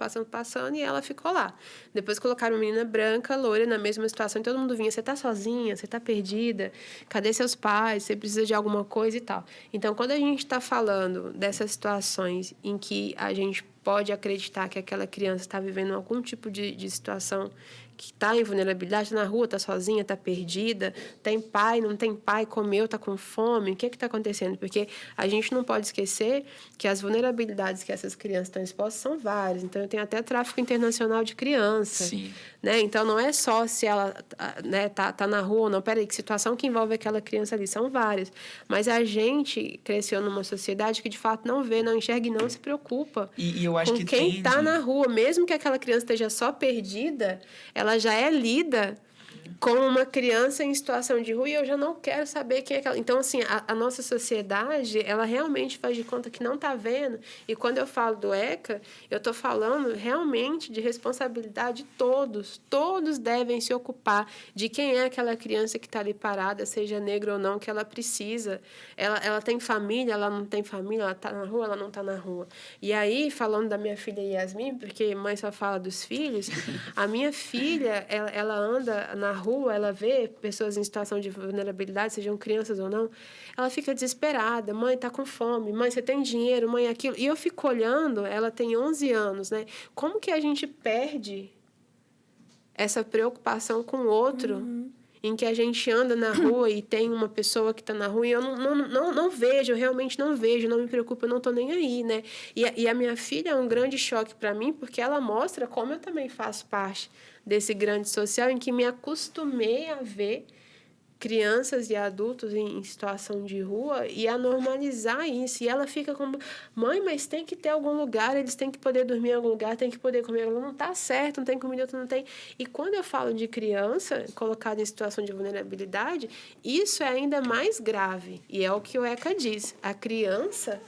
e ela ficou lá. Depois colocaram uma menina branca, loira, na mesma situação, e todo mundo vinha, você tá sozinha, você tá perdida, cadê seus pais, você precisa de alguma coisa e tal. Então, quando a gente está falando dessas situações em que a gente pode acreditar que aquela criança está vivendo algum tipo de situação que está em vulnerabilidade, está na rua, está sozinha, está perdida, tem pai, não tem pai, comeu, está com fome, o que está acontecendo? Porque a gente não pode esquecer que as vulnerabilidades que essas crianças estão expostas são várias. Então, eu tenho até tráfico internacional de criança. Sim. Né? Então, não é só se ela tá na rua ou não. Peraí, que situação que envolve aquela criança ali? São várias. Mas a gente cresceu numa sociedade que, de fato, não vê, não enxerga e não se preocupa e eu acho com que quem está na rua. Mesmo que aquela criança esteja só perdida, ela já é lida com uma criança em situação de rua e eu já não quero saber quem é aquela. Então, assim, a nossa sociedade, ela realmente faz de conta que não está vendo. E quando eu falo do ECA, eu estou falando realmente de responsabilidade de todos. Todos devem se ocupar de quem é aquela criança que está ali parada, seja negra ou não, que ela precisa. Ela tem família, ela não tem família, ela está na rua, ela não está na rua. E aí, falando da minha filha Yasmin, porque mãe só fala dos filhos, a minha filha, ela anda na rua, ela vê pessoas em situação de vulnerabilidade, sejam crianças ou não, ela fica desesperada. Mãe, tá com fome. Mãe, você tem dinheiro? Mãe, aquilo. E eu fico olhando, ela tem 11 anos, né? Como que a gente perde essa preocupação com o outro, em que a gente anda na rua e tem uma pessoa que está na rua e eu não vejo, eu realmente não vejo, não me preocupo, eu não estou nem aí, né? E a minha filha é um grande choque para mim, porque ela mostra como eu também faço parte desse grande social em que me acostumei a ver crianças e adultos em situação de rua e a normalizar isso. E ela fica como, mãe, mas tem que ter algum lugar, eles têm que poder dormir em algum lugar, tem que poder comer. Ela não está certo, não tem comida, outro não tem. E quando eu falo de criança colocada em situação de vulnerabilidade, isso é ainda mais grave. E é o que o ECA diz. A criança,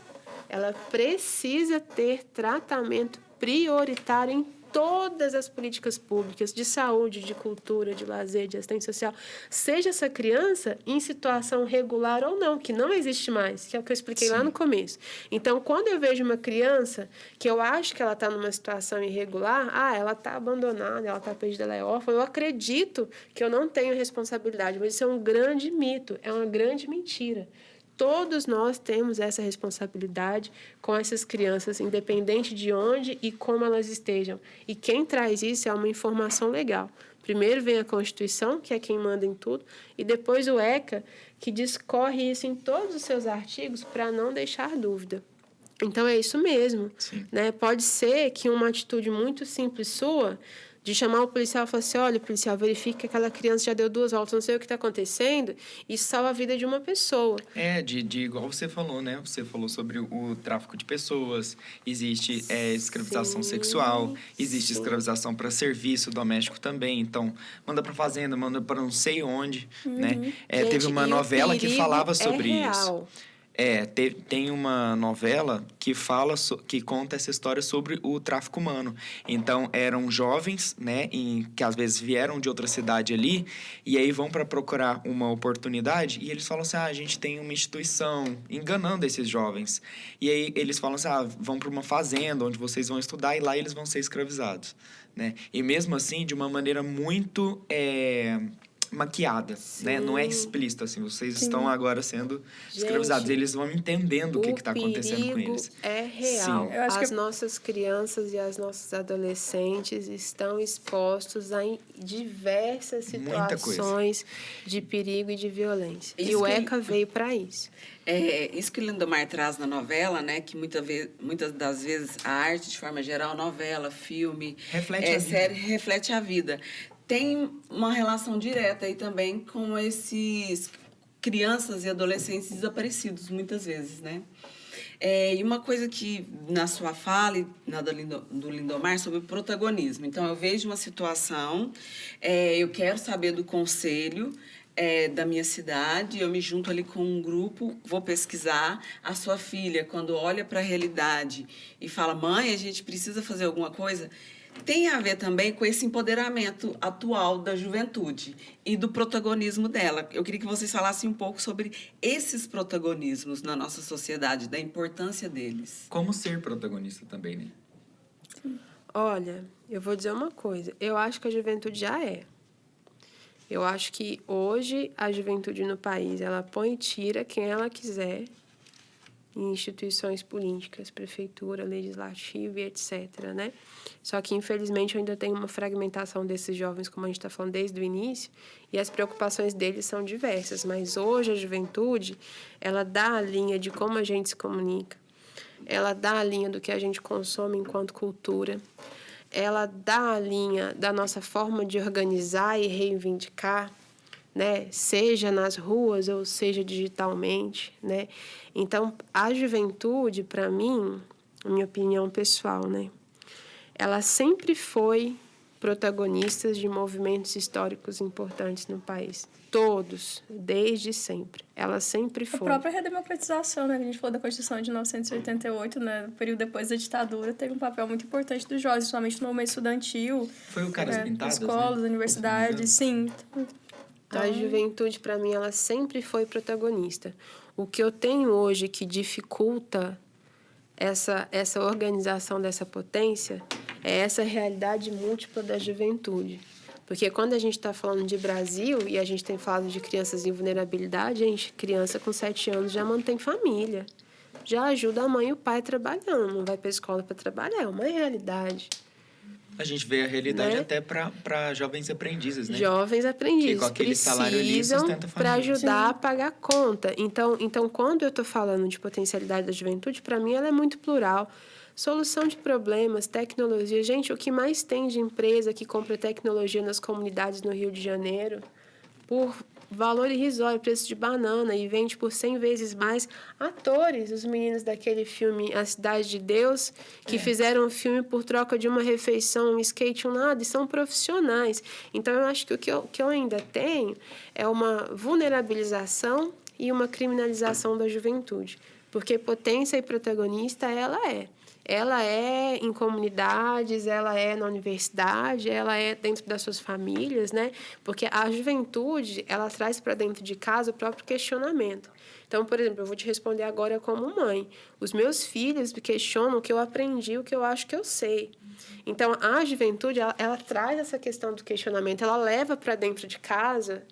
ela precisa ter tratamento prioritário em todas as políticas públicas de saúde, de cultura, de lazer, de assistência social, seja essa criança em situação regular ou não, que não existe mais, que é o que eu expliquei lá no começo. Então, quando eu vejo uma criança que eu acho que ela está numa situação irregular, ela está abandonada, ela está perdida, ela é órfã, eu acredito que eu não tenho responsabilidade, mas isso é um grande mito, é uma grande mentira. Todos nós temos essa responsabilidade com essas crianças, independente de onde e como elas estejam. E quem traz isso é uma informação legal. Primeiro vem a Constituição, que é quem manda em tudo, e depois o ECA, que discorre isso em todos os seus artigos para não deixar dúvida. Então, é isso mesmo. Né? Pode ser que uma atitude muito simples sua, de chamar o policial e falar assim, olha, policial, verifique que aquela criança já deu 2 voltas, não sei o que está acontecendo, isso salva a vida de uma pessoa. Igual você falou, né? Você falou sobre o tráfico de pessoas, existe escravização sexual, existe escravização para serviço doméstico também, então manda para fazenda, manda para não sei onde, né? Gente, teve uma novela que falava sobre real. isso. Tem uma novela que que conta essa história sobre o tráfico humano. Então, eram jovens, né, que às vezes vieram de outra cidade ali, e aí vão para procurar uma oportunidade, e eles falam assim, a gente tem uma instituição, enganando esses jovens. E aí eles falam assim, vão para uma fazenda onde vocês vão estudar, e lá eles vão ser escravizados, né? E mesmo assim, de uma maneira muito maquiada, né? Não é explícito, assim, vocês estão agora sendo escravizados. Eles vão entendendo o que está acontecendo com eles. É real. Eu acho as nossas crianças e as nossas adolescentes estão expostos a diversas situações de perigo e de violência. E o ECA veio para isso. Isso que o Lindomar traz na novela, né? Que muitas das vezes a arte, de forma geral, novela, filme, série, reflete a vida. Tem uma relação direta aí também com esses crianças e adolescentes desaparecidos, muitas vezes, né? E uma coisa que, na sua fala e na do Lindomar, sobre o protagonismo. Então, eu vejo uma situação, eu quero saber do conselho da minha cidade, eu me junto ali com um grupo, vou pesquisar. A sua filha, quando olha para a realidade e fala, mãe, a gente precisa fazer alguma coisa, tem a ver também com esse empoderamento atual da juventude e do protagonismo dela. Eu queria que vocês falassem um pouco sobre esses protagonismos na nossa sociedade, da importância deles. Como ser protagonista também, né? Olha, eu vou dizer uma coisa. Eu acho que a juventude já é. Eu acho que hoje a juventude no país, ela põe e tira quem ela quiser em instituições políticas, prefeitura, legislativa e etc., né? Só que, infelizmente, ainda tem uma fragmentação desses jovens, como a gente está falando desde o início, e as preocupações deles são diversas. Mas hoje a juventude, ela dá a linha de como a gente se comunica, ela dá a linha do que a gente consome enquanto cultura, ela dá a linha da nossa forma de organizar e reivindicar, né? Seja nas ruas ou seja digitalmente, né? Então, a juventude, para mim, a minha opinião pessoal, né? Ela sempre foi protagonistas de movimentos históricos importantes no país. Todos, desde sempre. Ela sempre A foi. própria redemocratização, né? A gente falou da Constituição de 1988, né? No período depois da ditadura, teve um papel muito importante dos jovens, principalmente no movimento estudantil. Foi o Caras Pintadas, escolas, né? universidades, sim. A juventude, para mim, ela sempre foi protagonista. O que eu tenho hoje que dificulta essa organização dessa potência é essa realidade múltipla da juventude. Porque quando a gente está falando de Brasil e a gente tem falado de crianças em vulnerabilidade, criança com 7 anos já mantém família, já ajuda a mãe e o pai trabalhando, não vai para a escola para trabalhar, é uma realidade. A gente vê a realidade, né? Até para jovens aprendizes, né? Jovens aprendizes que com aquele salário ali precisam sustenta a para família. ajudar Sim. a pagar a conta. Então, quando eu estou falando de potencialidade da juventude, para mim ela é muito plural. Solução de problemas, tecnologia. Gente, o que mais tem de empresa que compra tecnologia nas comunidades no Rio de Janeiro por valor irrisório, preço de banana, e vende por 100 vezes mais. Atores, os meninos daquele filme A Cidade de Deus, que fizeram um filme por troca de uma refeição, um skate, um nada, e são profissionais. Então, eu acho que o que eu ainda tenho é uma vulnerabilização e uma criminalização da juventude. Porque potência e protagonista ela é. Ela é em comunidades, ela é na universidade, ela é dentro das suas famílias, né? Porque a juventude, ela traz para dentro de casa o próprio questionamento. Então, por exemplo, eu vou te responder agora como mãe. Os meus filhos me questionam o que eu aprendi, o que eu acho que eu sei. Então, a juventude, ela traz essa questão do questionamento, ela leva para dentro de casa,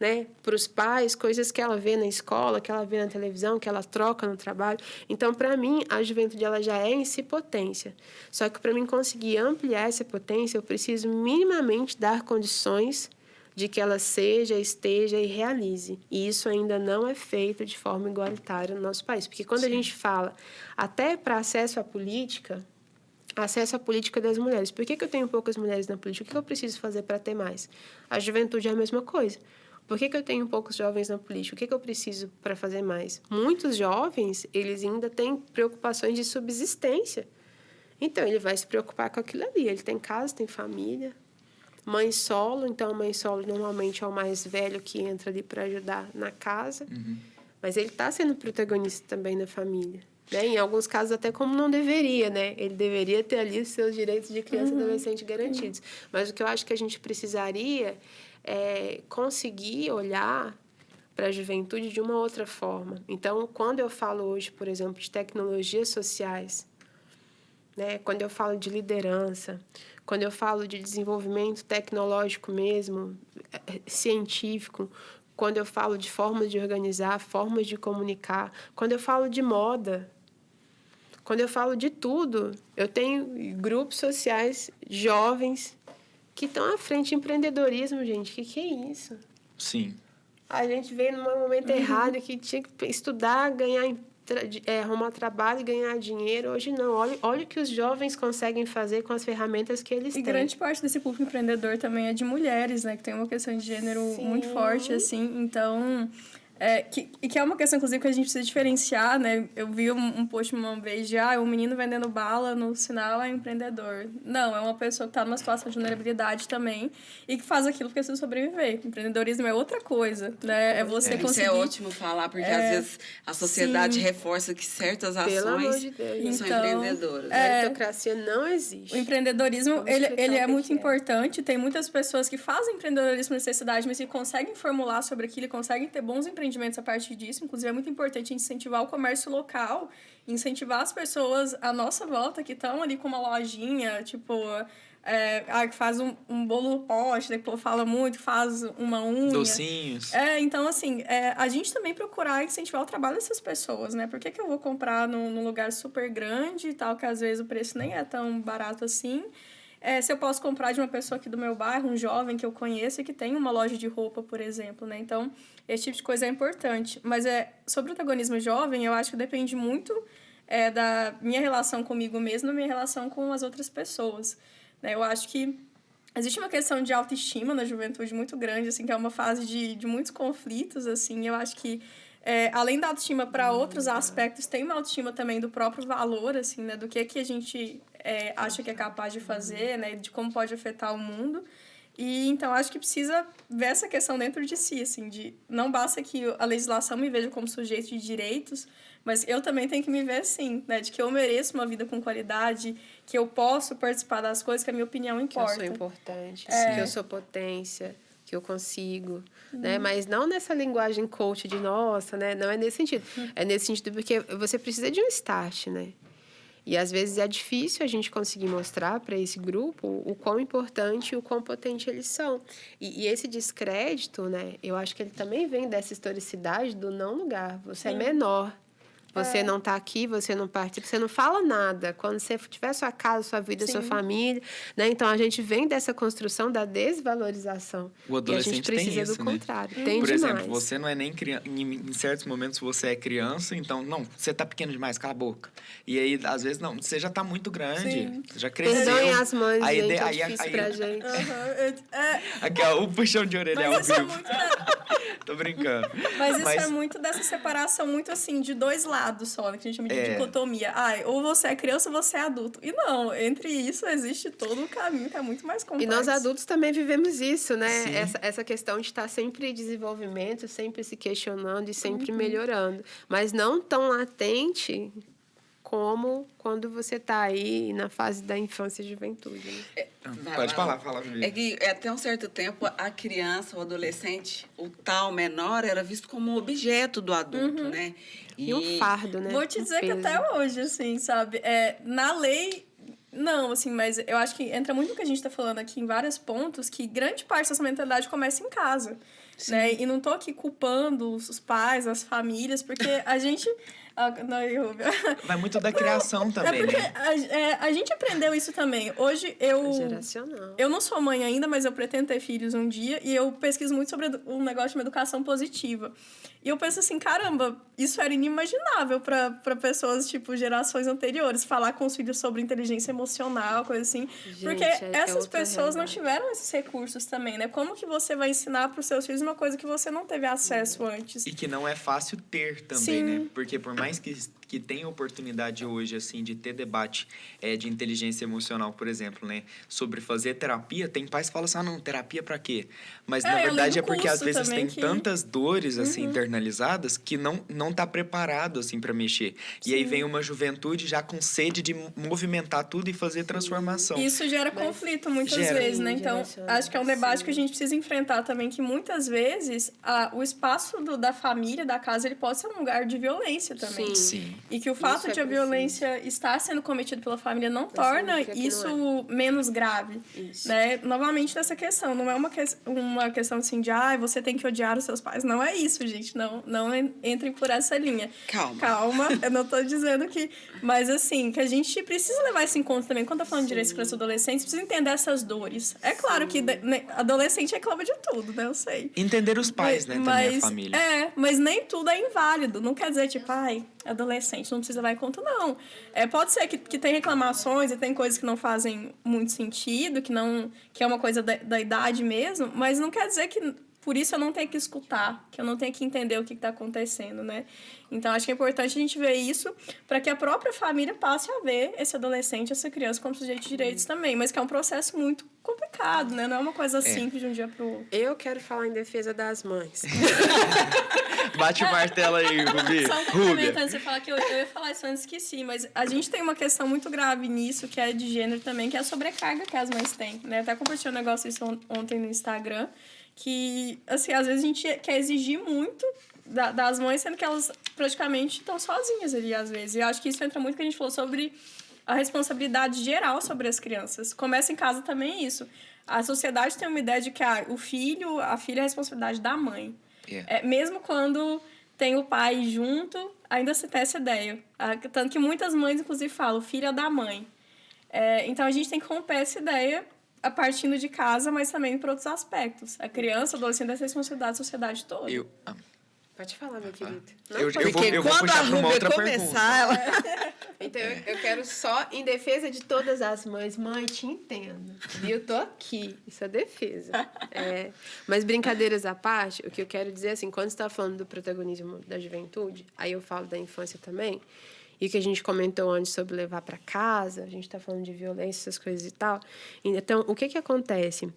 né, para os pais, coisas que ela vê na escola, que ela vê na televisão, que ela troca no trabalho. Então, para mim, a juventude ela já é em si potência. Só que para mim conseguir ampliar essa potência, eu preciso minimamente dar condições de que ela seja, esteja e realize. E isso ainda não é feito de forma igualitária no nosso país. Porque quando a gente fala até para acesso à política das mulheres. Por que eu tenho poucas mulheres na política? O que eu preciso fazer para ter mais? A juventude é a mesma coisa. Por que eu tenho poucos jovens na política? O que eu preciso para fazer mais? Muitos jovens, eles ainda têm preocupações de subsistência. Então, ele vai se preocupar com aquilo ali. Ele tem casa, tem família. Mãe solo, então a mãe solo normalmente é o mais velho que entra ali para ajudar na casa. Mas ele está sendo protagonista também na família. Né? Em alguns casos, até como não deveria, né? Ele deveria ter ali os seus direitos de criança e adolescente garantidos. Mas o que eu acho que a gente precisaria é conseguir olhar para a juventude de uma outra forma. Então, quando eu falo hoje, por exemplo, de tecnologias sociais, né? Quando eu falo de liderança, quando eu falo de desenvolvimento tecnológico mesmo, científico, quando eu falo de formas de organizar, formas de comunicar, quando eu falo de moda, quando eu falo de tudo, eu tenho grupos sociais jovens que estão à frente de empreendedorismo, gente. Que é isso? Sim. A gente veio num momento errado que tinha que estudar, arrumar trabalho e ganhar dinheiro. Hoje não. Olha o que os jovens conseguem fazer com as ferramentas que eles têm. E grande parte desse público empreendedor também é de mulheres, né? Que tem uma questão de gênero muito forte, assim. Então, que é uma questão, inclusive, que a gente precisa diferenciar, né? Eu vi um post uma vez de, um menino vendendo bala no sinal é empreendedor. Não, é uma pessoa que está numa situação de vulnerabilidade também e que faz aquilo porque precisa sobreviver. Empreendedorismo é outra coisa, né? É você conseguir... Isso é ótimo falar, porque às vezes a sociedade reforça que certas ações de Deus, são então, empreendedoras. A meritocracia não existe. O empreendedorismo, Vamos ele explicar é o que muito que é. importante. Tem muitas pessoas que fazem empreendedorismo por necessidade, mas que conseguem formular sobre aquilo e conseguem ter bons empreendimentos a partir disso. Inclusive, é muito importante incentivar o comércio local, incentivar as pessoas à nossa volta que estão ali com uma lojinha, tipo... que faz um bolo no pote, depois fala muito, faz uma unha. Docinhos. Então, assim, a gente também procurar incentivar o trabalho dessas pessoas, né? Por que eu vou comprar num lugar super grande e tal, que às vezes o preço nem é tão barato assim? Se eu posso comprar de uma pessoa aqui do meu bairro, um jovem que eu conheço e que tem uma loja de roupa, por exemplo, né? Então, esse tipo de coisa é importante. Mas sobre o protagonismo jovem, eu acho que depende muito da minha relação comigo mesma, da minha relação com as outras pessoas. Né? Eu acho que existe uma questão de autoestima na juventude muito grande, assim, que é uma fase de muitos conflitos, assim. Eu acho que, além da autoestima para outros aspectos, tem uma autoestima também do próprio valor, assim, né? Do que a gente acha que é capaz de fazer, né, de como pode afetar o mundo. E então acho que precisa ver essa questão dentro de si, assim, de não basta que a legislação me veja como sujeito de direitos, mas eu também tenho que me ver assim, né, de que eu mereço uma vida com qualidade, que eu posso participar das coisas, que a minha opinião importa. Que eu sou importante, que eu sou potência, que eu consigo, né? Mas não nessa linguagem coach de nossa, né? Não é nesse sentido. É nesse sentido porque você precisa de um start, né? E, às vezes, é difícil a gente conseguir mostrar para esse grupo o quão importante e o quão potente eles são. E esse descrédito, né? Eu acho que ele também vem dessa historicidade do não lugar. Você é menor. Você não está aqui, você não participa, você não fala nada. Quando você tiver sua casa, sua vida, sua família, né? Então, a gente vem dessa construção da desvalorização. O adolescente e a gente precisa tem isso, do né? contrário. Tem Por demais. exemplo, você não é nem criança. Em certos momentos você é criança, então, não, você tá pequeno demais, cala a boca. E aí, às vezes, não, você já tá muito grande. Sim. Você já cresceu. Perdoem as mães, Aí, gente, aí, é difícil aí, pra gente. Aqui, ó, o puxão de orelha ao Mas isso é vivo. muito... Tô brincando. Mas isso é muito dessa separação, muito assim, de dois lados só, né, que a gente chama de dicotomia. Ou você é criança ou você é adulto. E não, entre isso existe todo um caminho que é muito mais complexo. E nós adultos também vivemos isso, né? Essa questão de estar sempre em desenvolvimento, sempre se questionando e sempre melhorando. Mas não tão latente como quando você está aí na fase da infância e juventude. Né? Pode falar, Vivi. É que até um certo tempo a criança, o adolescente, o tal menor, era visto como objeto do adulto, né? E um fardo, né? Vou te dizer que peso. até hoje, assim, sabe? Na lei, não, assim, mas eu acho que entra muito no que a gente está falando aqui em vários pontos, que grande parte dessa mentalidade começa em casa. Né? E não tô aqui culpando os pais, as famílias, porque a gente... Vai muito da criação também, porque né? a gente aprendeu isso também. Hoje eu... Geracional. Eu não sou mãe ainda, mas eu pretendo ter filhos um dia. E eu pesquiso muito sobre um negócio de uma educação positiva. E eu penso assim, caramba, isso era inimaginável para pessoas, tipo, gerações anteriores. Falar com os filhos sobre inteligência emocional, coisa assim. Gente, porque essas pessoas não tiveram esses recursos também, né? Como que você vai ensinar para os seus filhos uma coisa que você não teve acesso antes? E que não é fácil ter também, Sim. né? Porque por mais que tenha oportunidade hoje, assim, de ter debate de inteligência emocional, por exemplo, né? Sobre fazer terapia, tem pais que falam assim, não, terapia pra quê? Mas, na verdade, é porque, às vezes, tem tantas dores, assim, internalizadas que não tá preparado, assim, pra mexer. Sim. E aí vem uma juventude já com sede de movimentar tudo e fazer transformação. Isso gera conflito muitas vezes, né? Então, acho que é um debate que a gente precisa enfrentar também, que muitas vezes o espaço da família, da casa, ele pode ser um lugar de violência também. Sim. E que o fato de a violência estar sendo cometida pela família não torna isso menos grave. Né? Novamente, nessa questão. Não é uma questão assim de você tem que odiar os seus pais. Não é isso, gente. Não entrem por essa linha. Calma, eu não tô dizendo que... Mas, assim, que a gente precisa levar isso em conta também. Quando tá falando de direitos de criança e adolescente, precisa entender essas dores. É claro que adolescente reclama de tudo, né? Eu sei. Entender os pais, né? Também a família. Mas nem tudo é inválido. Não quer dizer, tipo, adolescente, não precisa levar em conta, não. Pode ser que tem reclamações e tem coisas que não fazem muito sentido, que é uma coisa da idade mesmo, mas não quer dizer que por isso eu não tenho que escutar, que eu não tenho que entender o que está acontecendo, né? Então, acho que é importante a gente ver isso para que a própria família passe a ver esse adolescente, essa criança como sujeito de direitos também, mas que é um processo muito complicado, né? Não é uma coisa simples de um dia para o outro. Eu quero falar em defesa das mães. Bate o martelo aí, Rubi. Só complementando, você falar que eu ia falar isso antes, esqueci, mas a gente tem uma questão muito grave nisso, que é de gênero também, que é a sobrecarga que as mães têm, né? Até compartilhei um negócio isso ontem no Instagram, que, assim, às vezes a gente quer exigir muito das mães, sendo que elas praticamente estão sozinhas ali, às vezes. E eu acho que isso entra muito que a gente falou sobre a responsabilidade geral sobre as crianças. Começa em casa também isso. A sociedade tem uma ideia de que a filha é a responsabilidade da mãe. Mesmo quando tem o pai junto, ainda se tem essa ideia. Tanto que muitas mães, inclusive, falam, filha da mãe. Então, a gente tem que romper essa ideia a partindo de casa, mas também por outros aspectos. A criança, o adolescente é a responsabilidade da sociedade toda. Pode falar, meu querido. Eu vou puxar para uma outra pergunta. Então, eu quero só, em defesa de todas as mães, mãe, te entendo. E eu tô aqui. Isso é defesa. Mas brincadeiras à parte, o que eu quero dizer, assim, quando você está falando do protagonismo da juventude, aí eu falo da infância também, e que a gente comentou antes sobre levar para casa, a gente está falando de violência, essas coisas e tal. Então, o que acontece?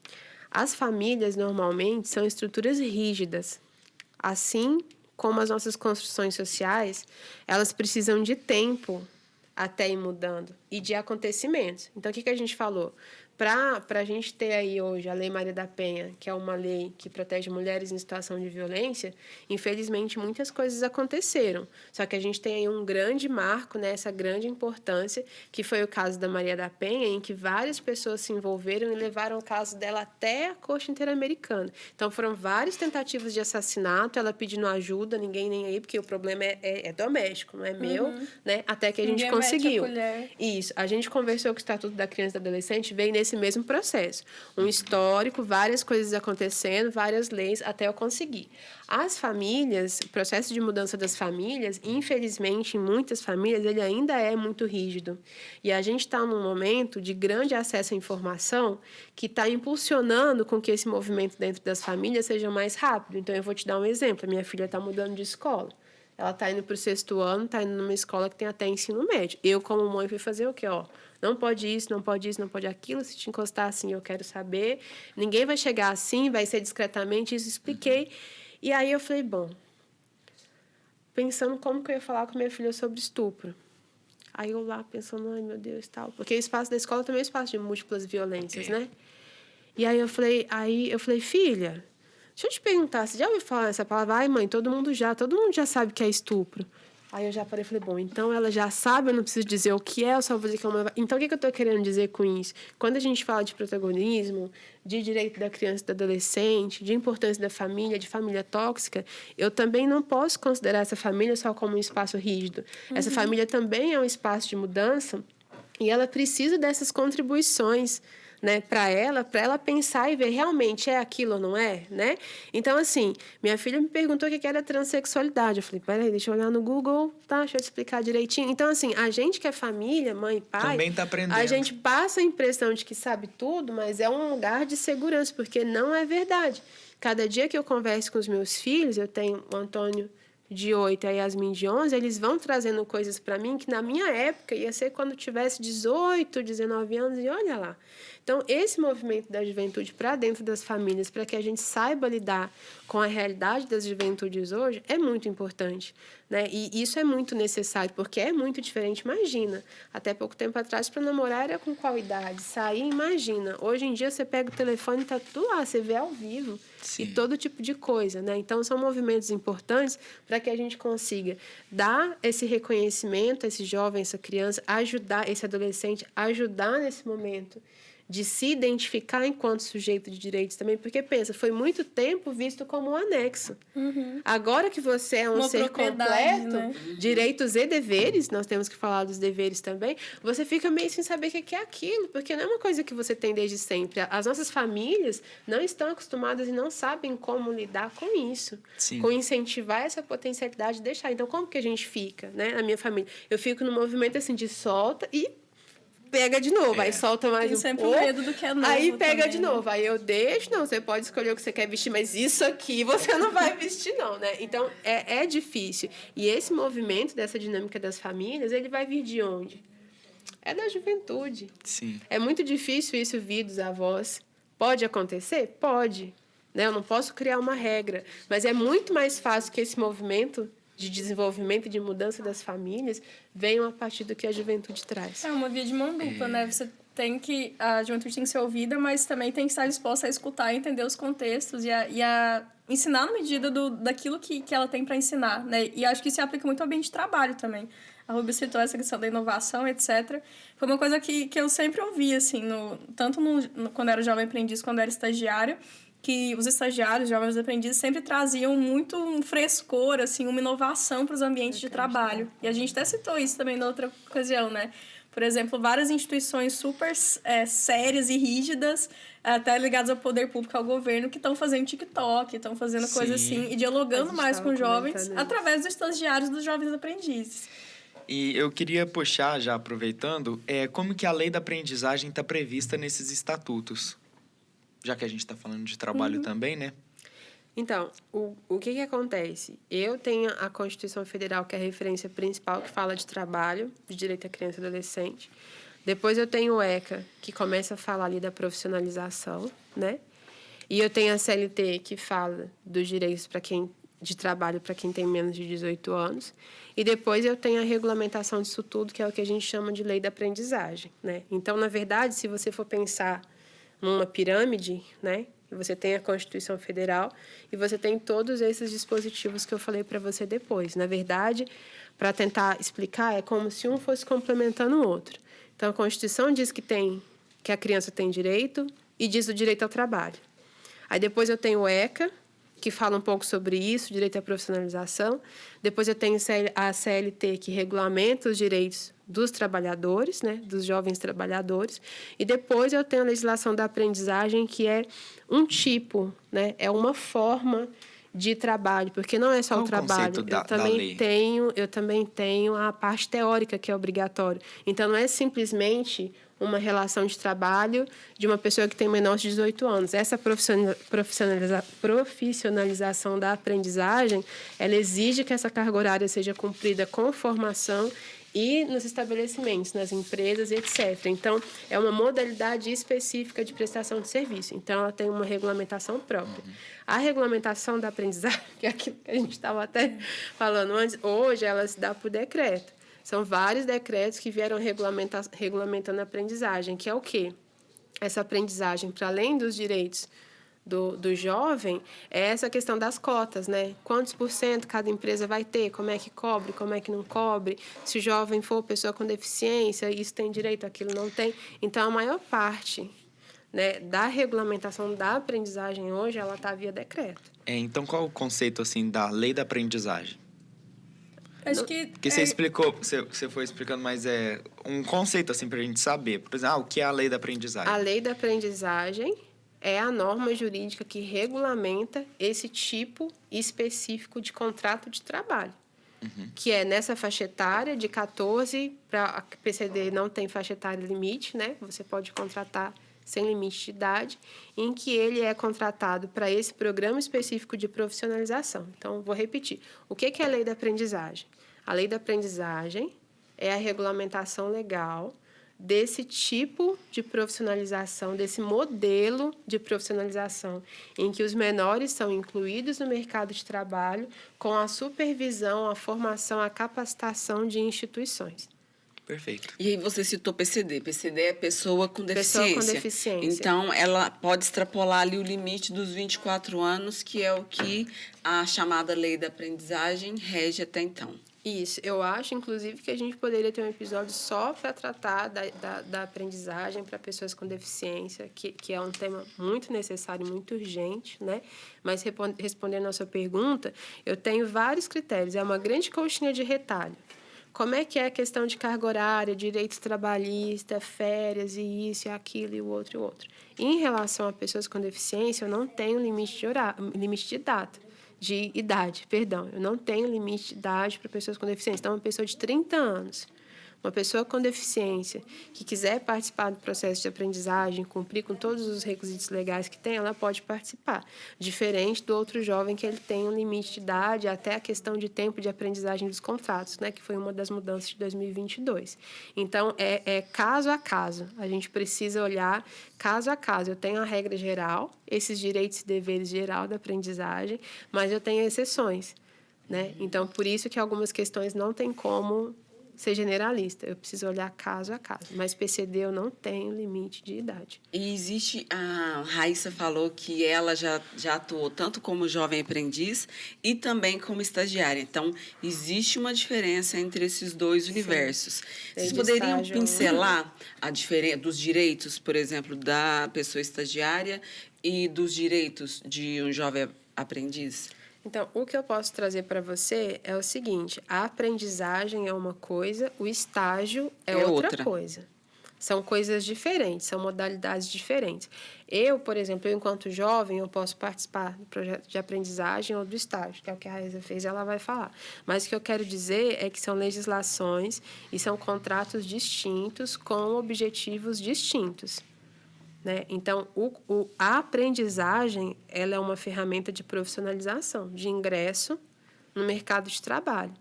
As famílias, normalmente, são estruturas rígidas. Assim como as nossas construções sociais, elas precisam de tempo até ir mudando e de acontecimentos. Então, o que a gente falou? Para a gente ter aí hoje a Lei Maria da Penha, que é uma lei que protege mulheres em situação de violência, infelizmente muitas coisas aconteceram. Só que a gente tem aí um grande marco, né, essa grande importância, que foi o caso da Maria da Penha, em que várias pessoas se envolveram e levaram o caso dela até a Corte Interamericana. Então foram várias tentativas de assassinato, ela pedindo ajuda, ninguém nem aí, porque o problema é doméstico, não é meu, né? Até que a gente conseguiu. Isso. A gente conversou com o Estatuto da Criança e do Adolescente, veio nesse mesmo processo. Um histórico, várias coisas acontecendo, várias leis, até eu conseguir. As famílias, o processo de mudança das famílias, infelizmente, em muitas famílias, ele ainda é muito rígido. E a gente está num momento de grande acesso à informação que está impulsionando com que esse movimento dentro das famílias seja mais rápido. Então, eu vou te dar um exemplo. A minha filha está mudando de escola. Ela está indo para o 6º ano, está indo numa escola que tem até ensino médio. Eu, como mãe, fui fazer o quê? Não pode isso, não pode isso, não pode aquilo. Se te encostar assim, eu quero saber. Ninguém vai chegar assim, vai ser discretamente. Isso expliquei. E aí eu falei, bom, pensando como que eu ia falar com minha filha sobre estupro. Aí eu lá pensando, ai meu Deus, tal. Porque o espaço da escola também é um espaço de múltiplas violências, né? E aí eu falei, filha, deixa eu te perguntar, você já ouviu falar essa palavra? Ai, mãe, todo mundo já sabe que é estupro. Aí eu já parei e falei, bom, então ela já sabe, eu não preciso dizer o que é, eu só vou dizer que é uma... Então, o que eu estou querendo dizer com isso? Quando a gente fala de protagonismo, de direito da criança e do adolescente, de importância da família, de família tóxica, eu também não posso considerar essa família só como um espaço rígido. Essa família também é um espaço de mudança e ela precisa dessas contribuições, né, para ela pensar e ver realmente é aquilo ou não é, né? Então, assim, minha filha me perguntou o que era transexualidade. Eu falei, peraí, deixa eu olhar no Google, tá? Deixa eu te explicar direitinho. Então, assim, a gente que é família, mãe e pai... Também tá aprendendo. A gente passa a impressão de que sabe tudo, mas é um lugar de segurança, porque não é verdade. Cada dia que eu converso com os meus filhos, eu tenho o Antônio de 8 e a Yasmin de 11, eles vão trazendo coisas para mim que na minha época ia ser quando tivesse 18, 19 anos, e olha lá. Então, esse movimento da juventude para dentro das famílias, para que a gente saiba lidar com a realidade das juventudes hoje, é muito importante, né? E isso é muito necessário, porque é muito diferente. Imagina, até pouco tempo atrás, para namorar era com qual idade? Sair, imagina. Hoje em dia, você pega o telefone e está tudo lá, você vê ao vivo. Sim. E todo tipo de coisa, né? Então, são movimentos importantes para que a gente consiga dar esse reconhecimento a esse jovem, essa criança, ajudar esse adolescente, ajudar nesse momento de se identificar enquanto sujeito de direitos também, porque, pensa, foi muito tempo visto como um anexo. Agora que você é um ser completo, né? Direitos e deveres, nós temos que falar dos deveres também, você fica meio sem saber o que é aquilo, porque não é uma coisa que você tem desde sempre. As nossas famílias não estão acostumadas e não sabem como lidar com isso. Sim. Com incentivar essa potencialidade de deixar. Então, como que a gente fica, né? A minha família, eu fico no movimento assim de solta e pega de novo, aí solta mais tem um sempre pouco, medo do que é novo. Aí pega também, de novo, aí eu deixo, não, você pode escolher o que você quer vestir, mas isso aqui você não vai vestir não, né? Então, é difícil. E esse movimento dessa dinâmica das famílias, ele vai vir de onde? É da juventude. Sim. É muito difícil isso vir dos avós. Pode acontecer? Pode. Né? Eu não posso criar uma regra, mas é muito mais fácil que esse movimento de desenvolvimento e de mudança das famílias venham a partir do que a juventude traz. É uma via de mão dupla, né? Você tem que... A juventude tem que ser ouvida, mas também tem que estar disposta a escutar e entender os contextos e a ensinar na medida daquilo que ela tem para ensinar, né? E acho que isso se aplica muito ao ambiente de trabalho também. A Ruby citou essa questão da inovação, etc. Foi uma coisa que eu sempre ouvi, assim, tanto quando era jovem aprendiz, quando era estagiária, que os estagiários, jovens aprendizes, sempre traziam muito um frescor, assim, uma inovação para os ambientes de trabalho. E a gente até citou isso também na outra ocasião, né? Por exemplo, várias instituições super sérias e rígidas, até ligadas ao poder público, ao governo, que estão fazendo TikTok, estão fazendo coisas assim, e dialogando mais com jovens através dos estagiários dos jovens aprendizes. E eu queria puxar, já aproveitando, como que a lei da aprendizagem está prevista nesses estatutos? Já que a gente está falando de trabalho também, né? Então, o que acontece? Eu tenho a Constituição Federal, que é a referência principal, que fala de trabalho, de direito à criança e adolescente. Depois eu tenho o ECA, que começa a falar ali da profissionalização, né? E eu tenho a CLT, que fala dos direitos de trabalho para quem tem menos de 18 anos. E depois eu tenho a regulamentação disso tudo, que é o que a gente chama de lei da aprendizagem, né? Então, na verdade, se você for pensar numa pirâmide, né? Você tem a Constituição Federal e você tem todos esses dispositivos que eu falei para você depois. Na verdade, para tentar explicar, é como se um fosse complementando o outro. Então, a Constituição diz que a criança tem direito e diz o direito ao trabalho. Aí depois eu tenho o ECA, que fala um pouco sobre isso, direito à profissionalização. Depois eu tenho a CLT, que regulamenta os direitos dos trabalhadores, né, dos jovens trabalhadores. E depois eu tenho a legislação da aprendizagem, que é um tipo, né, é uma forma de trabalho, porque não é só Qual o trabalho. Eu também tenho a parte teórica, que é obrigatório. Então, não é simplesmente uma relação de trabalho de uma pessoa que tem menos de 18 anos. Essa profissionalização da aprendizagem, ela exige que essa carga horária seja cumprida com formação e nos estabelecimentos, nas empresas, etc. Então, é uma modalidade específica de prestação de serviço. Então, ela tem uma regulamentação própria. A regulamentação da aprendizagem, que é aquilo que a gente estava até falando antes, hoje ela se dá por decreto. São vários decretos que vieram regulamentando a aprendizagem, que é o quê? Essa aprendizagem, para além dos direitos do jovem, é essa questão das cotas, né? Quantos por cento cada empresa vai ter, como é que cobre, como é que não cobre, se o jovem for pessoa com deficiência, isso tem direito, aquilo não tem. Então, a maior parte, né, da regulamentação da aprendizagem hoje, ela está via decreto. Então, qual o conceito, assim, da lei da aprendizagem? Acho que... Porque você explicou, você foi explicando, mas é um conceito, assim, para a gente saber. Por exemplo, o que é a lei da aprendizagem? A lei da aprendizagem é a norma jurídica que regulamenta esse tipo específico de contrato de trabalho, que é nessa faixa etária de 14, para a PCD não tem faixa etária limite, né? Você pode contratar sem limite de idade, em que ele é contratado para esse programa específico de profissionalização. Então, vou repetir. O que é a lei da aprendizagem? A lei da aprendizagem é a regulamentação legal desse tipo de profissionalização, desse modelo de profissionalização, em que os menores são incluídos no mercado de trabalho com a supervisão, a formação, a capacitação de instituições. Perfeito. E aí você citou PCD. PCD é pessoa com deficiência. Pessoa com deficiência. Então, ela pode extrapolar ali o limite dos 24 anos, que é o que a chamada lei da aprendizagem rege até então. Isso. Eu acho, inclusive, que a gente poderia ter um episódio só para tratar da aprendizagem para pessoas com deficiência, que é um tema muito necessário, muito urgente, né? Mas, respondendo a sua pergunta, eu tenho vários critérios. É uma grande coxinha de retalho. Como é que é a questão de carga horária, direitos trabalhistas, férias, e isso, e aquilo, e o outro, e o outro. Em relação a pessoas com deficiência, eu não tenho limite de idade. Eu não tenho limite de idade para pessoas com deficiência. Então, uma pessoa de 30 anos, uma pessoa com deficiência que quiser participar do processo de aprendizagem, cumprir com todos os requisitos legais que tem, ela pode participar. Diferente do outro jovem que ele tem um limite de idade, até a questão de tempo de aprendizagem dos contratos, né, que foi uma das mudanças de 2022. Então, é caso a caso. A gente precisa olhar caso a caso. Eu tenho a regra geral, esses direitos e deveres geral da aprendizagem, mas eu tenho exceções, né? Então, por isso que algumas questões não tem como ser generalista. Eu preciso olhar caso a caso. Mas PCD eu não tenho limite de idade. E existe, a Raíssa falou que ela já atuou tanto como jovem aprendiz e também como estagiária. Então, existe uma diferença entre esses dois universos. Vocês poderiam pincelar a diferença dos direitos, por exemplo, da pessoa estagiária e dos direitos de um jovem aprendiz? Então, o que eu posso trazer para você é o seguinte: a aprendizagem é uma coisa, o estágio é outra coisa. São coisas diferentes, são modalidades diferentes. Eu, por exemplo, enquanto jovem, eu posso participar do projeto de aprendizagem ou do estágio, que é o que a Raíssa fez, ela vai falar. Mas o que eu quero dizer é que são legislações e são contratos distintos com objetivos distintos. né? Então, a aprendizagem ela é uma ferramenta de profissionalização, de ingresso no mercado de trabalho.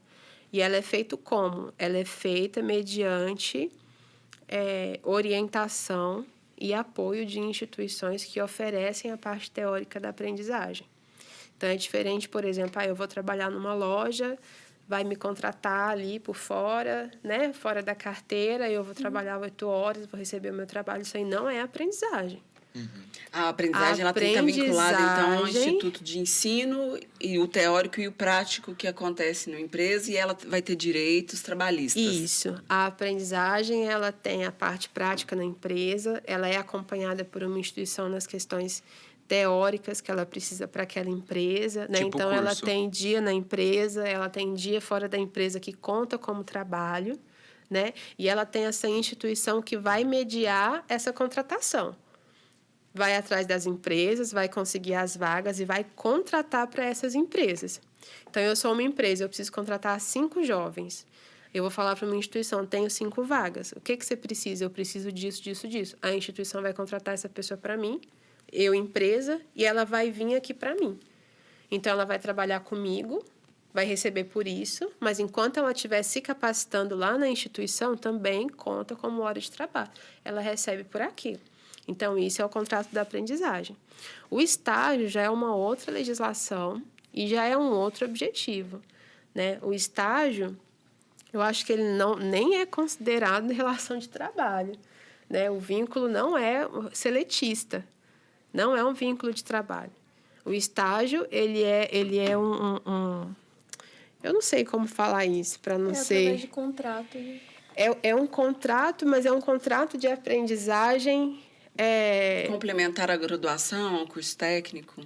E ela é feita como? Ela é feita mediante orientação e apoio de instituições que oferecem a parte teórica da aprendizagem. Então, é diferente, por exemplo, eu vou trabalhar numa loja, vai me contratar ali por fora, né? Fora da carteira, eu vou trabalhar 8 horas, vou receber o meu trabalho. Isso aí não é aprendizagem. A aprendizagem, ela tem que estar vinculada, então, ao instituto de ensino e o teórico e o prático que acontece na empresa, e ela vai ter direitos trabalhistas. Isso. A aprendizagem, ela tem a parte prática na empresa, ela é acompanhada por uma instituição nas questões teóricas que ela precisa para aquela empresa, né? Tipo então, ela curso. tem dia na empresa, ela tem dia fora da empresa que conta como trabalho, né? E ela tem essa instituição que vai mediar essa contratação. Vai atrás das empresas, vai conseguir as vagas e vai contratar para essas empresas. Então, eu sou uma empresa, eu preciso contratar 5 jovens. Eu vou falar para uma instituição, tenho 5 vagas. O que você precisa? Eu preciso disso, disso, disso. A instituição vai contratar essa pessoa para mim, eu, empresa, e ela vai vir aqui para mim. Então, ela vai trabalhar comigo, vai receber por isso, mas enquanto ela estiver se capacitando lá na instituição, também conta como hora de trabalho. Ela recebe por aquilo. Então, isso é o contrato da aprendizagem. O estágio já é uma outra legislação e já é um outro objetivo, né? O estágio, eu acho que ele nem é considerado relação de trabalho, né? O vínculo não é seletista, não é um vínculo de trabalho. O estágio, ele é eu não sei como falar isso, para não ser... através de contrato. É um contrato, mas é um contrato de aprendizagem... Complementar a graduação, ao curso técnico.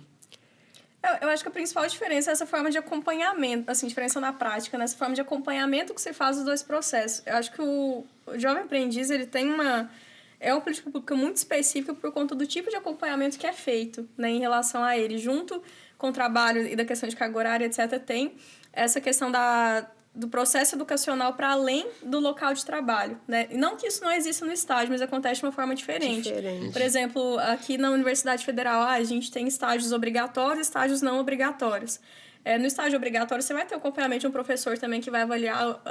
Eu acho que a principal diferença é essa forma de acompanhamento, assim, diferença na prática, né? Essa forma de acompanhamento que você faz dos 2 processos. Eu acho que o jovem aprendiz, ele tem uma política pública muito específica por conta do tipo de acompanhamento que é feito, né, em relação a ele. Junto com o trabalho e da questão de carga horária, etc., tem essa questão do processo educacional para além do local de trabalho, né? E não que isso não exista no estágio, mas acontece de uma forma diferente. Por exemplo, aqui na Universidade Federal, a gente tem estágios obrigatórios e estágios não obrigatórios. No estágio obrigatório, você vai ter o acompanhamento de um professor também que vai avaliar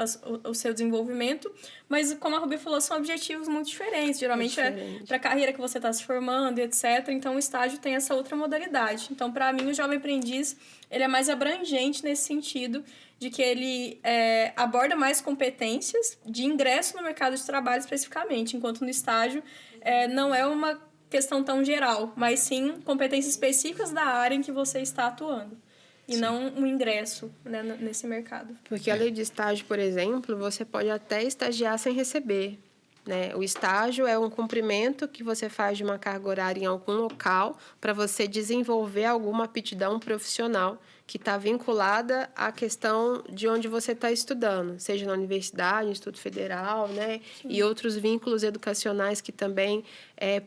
o seu desenvolvimento, mas, como a Ruby falou, são objetivos muito diferentes. Geralmente é para a carreira que você está se formando, etc. Então, o estágio tem essa outra modalidade. Então, para mim, o jovem aprendiz ele é mais abrangente nesse sentido de que ele aborda mais competências de ingresso no mercado de trabalho especificamente, enquanto no estágio não é uma questão tão geral, mas sim competências específicas da área em que você está atuando. E não um ingresso, né, nesse mercado. Porque a lei de estágio, por exemplo, você pode até estagiar sem receber, né? O estágio é um cumprimento que você faz de uma carga horária em algum local para você desenvolver alguma aptidão profissional que está vinculada à questão de onde você está estudando, seja na universidade, Instituto Federal, né? E outros vínculos educacionais que também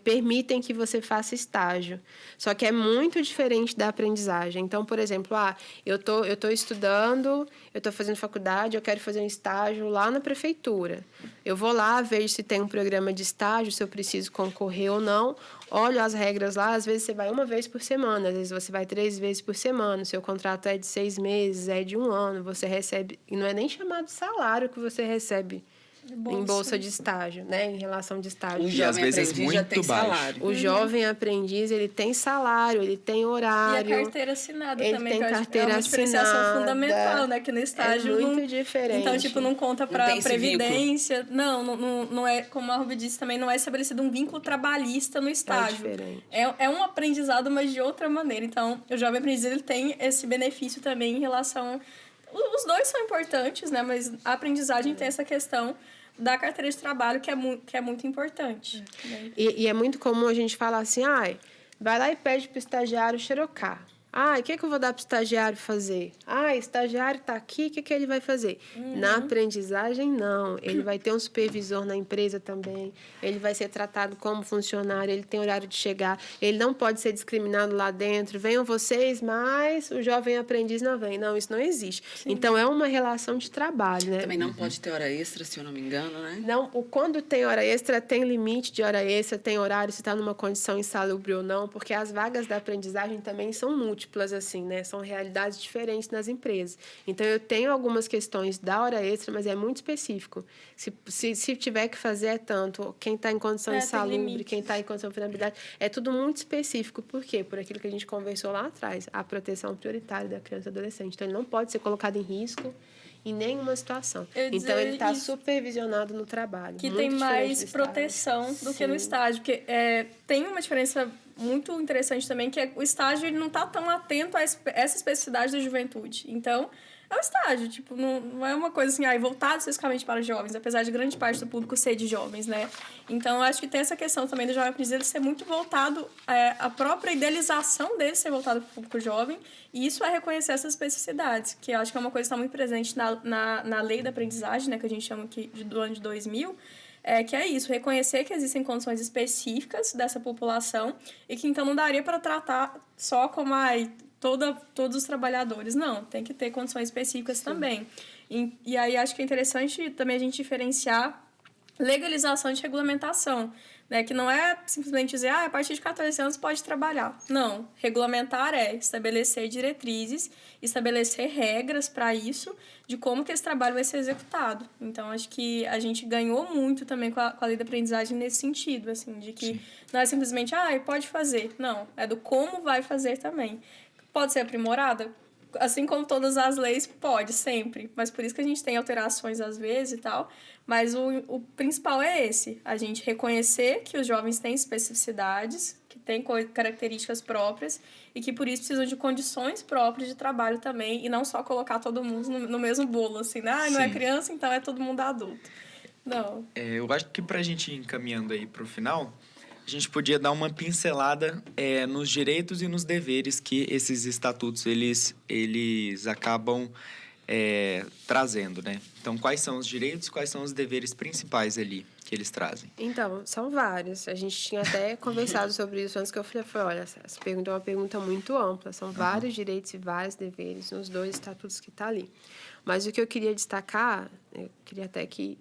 permitem que você faça estágio. Só que é muito diferente da aprendizagem. Então, por exemplo, eu tô estudando, eu estou fazendo faculdade, eu quero fazer um estágio lá na prefeitura. Eu vou lá, vejo se tem um programa de estágio, se eu preciso concorrer ou não, olho as regras lá, às vezes você vai 1 vez por semana, às vezes você vai 3 vezes por semana, o seu contrato é de 6 meses, é de 1 ano, você recebe, e não é nem chamado salário que você recebe em bolsa de estágio, né, em relação de estágio. O E às jovem vezes aprendiz já tem muito baixo. salário. O jovem aprendiz, ele tem salário, ele tem horário. E a carteira assinada ele também, tem que eu acho que é carteira uma diferenciação assinada. fundamental, né? Que no estágio É muito diferente. Então, tipo, não conta para tem esse previdência. Não é, como a Ruby disse também, não é estabelecido um vínculo trabalhista no estágio. diferente. É um aprendizado, mas de outra maneira. Então, o jovem aprendiz, ele tem esse benefício também em relação... Os 2 são importantes, né? Mas a aprendizagem tem essa questão da carteira de trabalho, que é muito importante. Né? E é muito comum a gente falar assim, vai lá e pede para o estagiário xerocar. O que eu vou dar para o estagiário fazer? Estagiário está aqui, o que ele vai fazer? Na aprendizagem, não. Ele vai ter um supervisor na empresa também, ele vai ser tratado como funcionário, ele tem horário de chegar, ele não pode ser discriminado lá dentro. Venham vocês, mas o jovem aprendiz não vem. Não, isso não existe. Sim. Então, é uma relação de trabalho, né? Também não pode ter hora extra, se eu não me engano, né? Não, quando tem hora extra, tem limite de hora extra, tem horário, se está numa condição insalubre ou não, porque as vagas da aprendizagem também são múltiplas, assim, né? São realidades diferentes nas empresas. Então, eu tenho algumas questões da hora extra, mas é muito específico. Se tiver que fazer, é tanto. Quem está em condição insalubre, quem está em condição de vulnerabilidade, é tudo muito específico. Por quê? Por aquilo que a gente conversou lá atrás, a proteção prioritária da criança e do adolescente. Então, ele não pode ser colocado em risco em nenhuma situação. Então, ele está supervisionado no trabalho. Que tem mais proteção do que no estágio. Porque tem uma diferença muito interessante também, que o estágio ele não está tão atento a essa especificidade da juventude. Então, é um estágio, tipo, não é uma coisa assim, voltado especificamente para jovens, apesar de grande parte do público ser de jovens, né? Então, eu acho que tem essa questão também do jovem aprendiz ele ser muito voltado, a própria idealização dele ser voltada para o público jovem, e isso é reconhecer essas especificidades, que eu acho que é uma coisa que está muito presente na lei da aprendizagem, né, que a gente chama aqui do ano de 2000, que é isso, reconhecer que existem condições específicas dessa população e que então não daria para tratar só como todos os trabalhadores. Não, tem que ter condições específicas também. E aí acho que é interessante também a gente diferenciar legalização de regulamentação, né? Que não é simplesmente dizer, a partir de 14 anos pode trabalhar. Não, regulamentar é estabelecer diretrizes, estabelecer regras para isso, de como que esse trabalho vai ser executado. Então, acho que a gente ganhou muito também com a lei da aprendizagem nesse sentido, assim, de que não é simplesmente, pode fazer. Não, é do como vai fazer também. Pode ser aprimorada? Assim como todas as leis, pode, sempre. Mas por isso que a gente tem alterações às vezes e tal. Mas o principal é esse. A gente reconhecer que os jovens têm especificidades, que têm características próprias e que por isso precisam de condições próprias de trabalho também. E não só colocar todo mundo no mesmo bolo, assim, né? Não é criança, então é todo mundo adulto. Não. Eu acho que pra gente ir encaminhando aí pro final, a gente podia dar uma pincelada nos direitos e nos deveres que esses estatutos eles acabam trazendo, né? Então, quais são os direitos, quais são os deveres principais ali que eles trazem? Então, são vários. A gente tinha até conversado sobre isso antes que eu falei, olha, essa pergunta é uma pergunta muito ampla. São vários direitos e vários deveres nos 2 estatutos que estão ali. Mas o que eu queria destacar, eu queria até que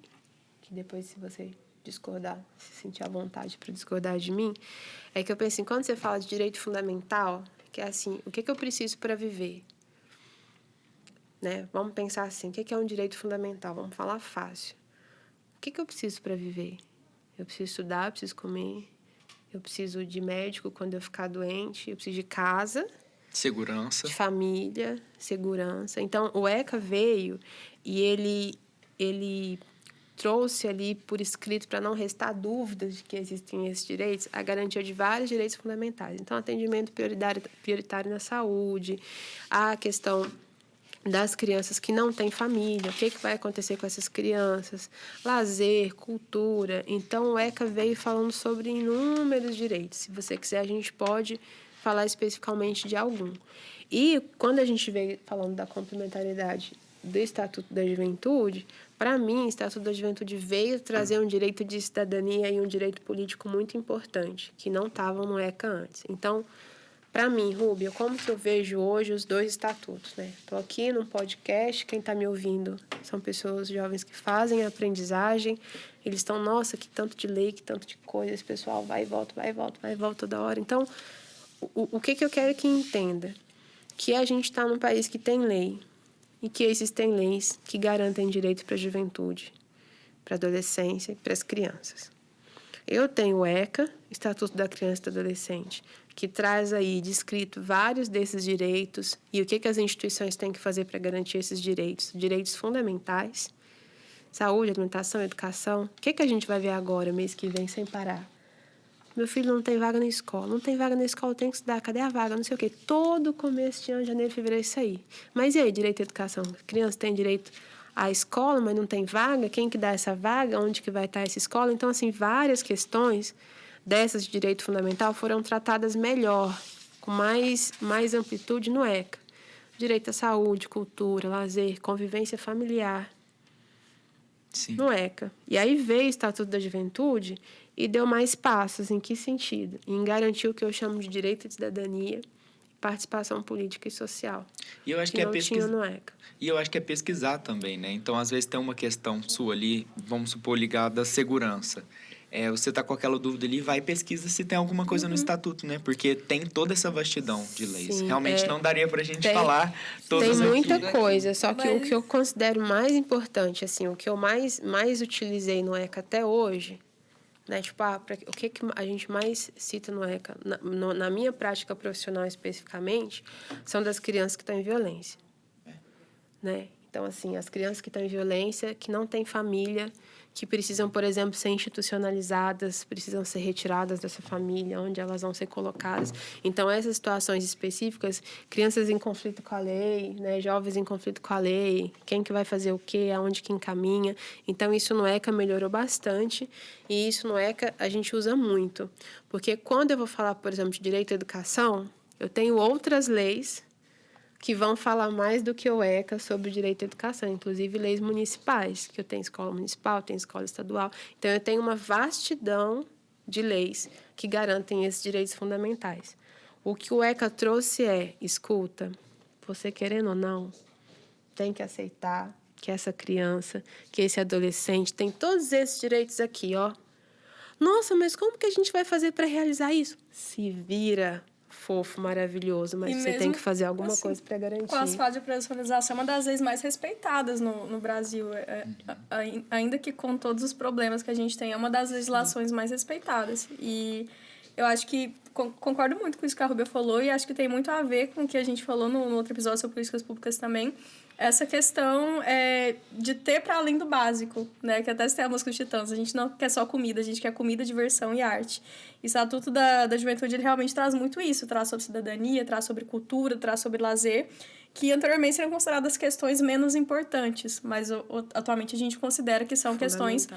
depois, se você discordar, se sentir à vontade para discordar de mim, é que eu penso quando você fala de direito fundamental, que é assim, o que eu preciso para viver? Né? Vamos pensar assim, o que é um direito fundamental? Vamos falar fácil. O que eu preciso para viver? Eu preciso estudar, eu preciso comer, eu preciso de médico quando eu ficar doente, eu preciso de casa, segurança, de família, segurança. Então, o ECA veio e ele trouxe ali por escrito, para não restar dúvidas de que existem esses direitos, a garantia de vários direitos fundamentais. Então, atendimento prioritário na saúde, a questão das crianças que não têm família, o que vai acontecer com essas crianças, lazer, cultura. Então, o ECA veio falando sobre inúmeros direitos. Se você quiser, a gente pode falar especificamente de algum. E, quando a gente veio falando da complementariedade do Estatuto da Juventude, para mim, o Estatuto da Juventude veio trazer um direito de cidadania e um direito político muito importante, que não estavam no ECA antes. Então, para mim, Rúbia, como que eu vejo hoje os 2 estatutos, né? Estou aqui num podcast, quem está me ouvindo são pessoas jovens que fazem a aprendizagem, eles estão, nossa, que tanto de lei, que tanto de coisa, esse pessoal vai e volta, vai e volta, vai e volta toda hora. Então, o que eu quero que entenda? Que a gente está num país que tem lei, e que existem leis que garantem direitos para a juventude, para a adolescência e para as crianças. Eu tenho o ECA, Estatuto da Criança e do Adolescente, que traz aí descrito vários desses direitos e o que as instituições têm que fazer para garantir esses direitos. Direitos fundamentais, saúde, alimentação, educação. O que a gente vai ver agora, mês que vem, sem parar? Meu filho não tem vaga na escola. Não tem vaga na escola, tem que estudar. Cadê a vaga? Não sei o quê. Todo começo de ano, janeiro, fevereiro, isso aí. Mas e aí, direito à educação? A criança tem direito à escola, mas não tem vaga? Quem que dá essa vaga? Onde que vai estar essa escola? Então, assim, várias questões dessas de direito fundamental foram tratadas melhor com mais amplitude no ECA. Direito à saúde, cultura, lazer, convivência familiar. Sim. No ECA. E aí veio o Estatuto da Juventude e deu mais passos. Em que sentido? Em garantir o que eu chamo de direito de cidadania, participação política e social. E eu acho que não tinha no ECA. E eu acho que é pesquisar também, né? Então, às vezes, tem uma questão sua ali, vamos supor, ligada à segurança. Você tá com aquela dúvida ali, vai e pesquisa se tem alguma coisa no estatuto, né? Porque tem toda essa vastidão de leis. Sim, Realmente não daria pra gente falar todas Tem muita aqui. coisa, só que o que eu considero mais importante, assim, o que eu mais utilizei no ECA até hoje, né? Tipo, o que a gente mais cita no ECA, na minha prática profissional especificamente, são das crianças que estão em violência. Né? Então, assim, as crianças que estão em violência, que não têm família, que precisam, por exemplo, ser institucionalizadas, precisam ser retiradas dessa família, onde elas vão ser colocadas. Então, essas situações específicas, crianças em conflito com a lei, né, jovens em conflito com a lei, quem que vai fazer o quê, aonde que encaminha. Então, isso no ECA melhorou bastante e isso no ECA a gente usa muito. Porque quando eu vou falar, por exemplo, de direito à educação, eu tenho outras leis que vão falar mais do que o ECA sobre o direito à educação, inclusive leis municipais, que eu tenho escola municipal, tenho escola estadual. Então, eu tenho uma vastidão de leis que garantem esses direitos fundamentais. O que o ECA trouxe escuta, você querendo ou não, tem que aceitar que essa criança, que esse adolescente tem todos esses direitos aqui, ó. Nossa, mas como que a gente vai fazer para realizar isso? Se vira, fofo, maravilhoso, mas você tem que fazer alguma coisa para garantir. Com as fases de profissionalização, é uma das leis mais respeitadas no Brasil. Ainda que com todos os problemas que a gente tem, é uma das legislações mais respeitadas. E eu acho que concordo muito com isso que a Rúbia falou e acho que tem muito a ver com o que a gente falou no outro episódio sobre políticas públicas também. Essa questão de ter para além do básico, né? Que até se tem a música dos Titãs, a gente não quer só comida, a gente quer comida, diversão e arte. E o Estatuto da Juventude ele realmente traz muito isso, traz sobre cidadania, traz sobre cultura, traz sobre lazer, que anteriormente seriam consideradas questões menos importantes, mas atualmente a gente considera que são questões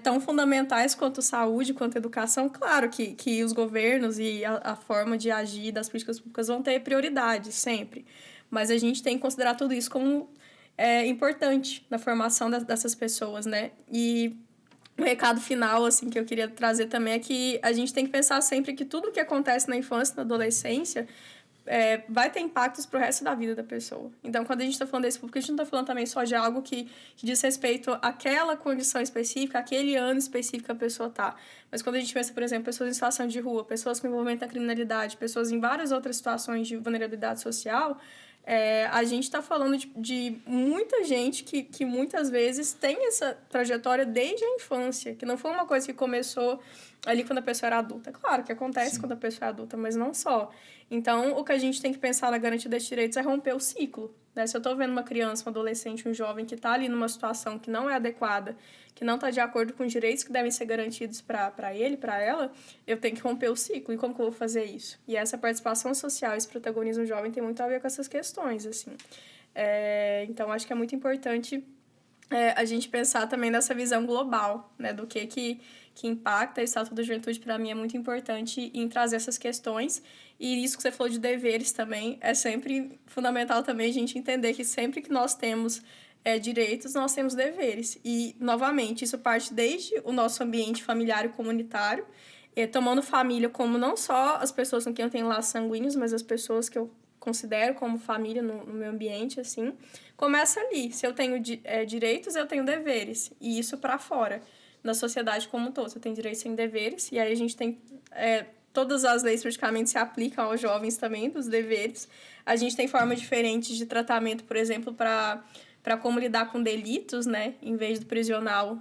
tão fundamentais quanto saúde, quanto educação. Claro que os governos e a forma de agir das políticas públicas vão ter prioridade sempre, mas a gente tem que considerar tudo isso como importante na formação dessas pessoas, né? E o recado final, assim, que eu queria trazer também é que a gente tem que pensar sempre que tudo que acontece na infância e na adolescência vai ter impactos pro resto da vida da pessoa. Então, quando a gente está falando desse público, a gente não está falando também só de algo que diz respeito àquela condição específica, àquele ano específico que a pessoa está. Mas quando a gente pensa, por exemplo, pessoas em situação de rua, pessoas com envolvimento na criminalidade, pessoas em várias outras situações de vulnerabilidade social, a gente está falando de muita gente que muitas vezes tem essa trajetória desde a infância, que não foi uma coisa que começou ali quando a pessoa era adulta. Claro que acontece quando a pessoa é adulta, mas não só. Então, o que a gente tem que pensar na garantia desses direitos é romper o ciclo, né? Se eu estou vendo uma criança, um adolescente, um jovem que está ali numa situação que não é adequada, que não está de acordo com os direitos que devem ser garantidos para ele, para ela, eu tenho que romper o ciclo. E como que eu vou fazer isso? E essa participação social, esse protagonismo jovem tem muito a ver com essas questões, assim. Então, acho que é muito importante a gente pensar também nessa visão global, né? Do que impacta. O Estatuto da Juventude, para mim, é muito importante em trazer essas questões. E isso que você falou de deveres também, é sempre fundamental também a gente entender que sempre que nós temos direitos, nós temos deveres. E, novamente, isso parte desde o nosso ambiente familiar e comunitário, tomando família como não só as pessoas com quem eu tenho laços sanguíneos, mas as pessoas que eu considero como família no meu ambiente, assim. Começa ali. Se eu tenho direitos, eu tenho deveres. E isso para fora, na sociedade como um todo. Você tem direitos sem deveres, e aí a gente tem... todas as leis praticamente se aplicam aos jovens também, dos deveres. A gente tem formas diferentes de tratamento, por exemplo, para como lidar com delitos, né? Em vez do prisional,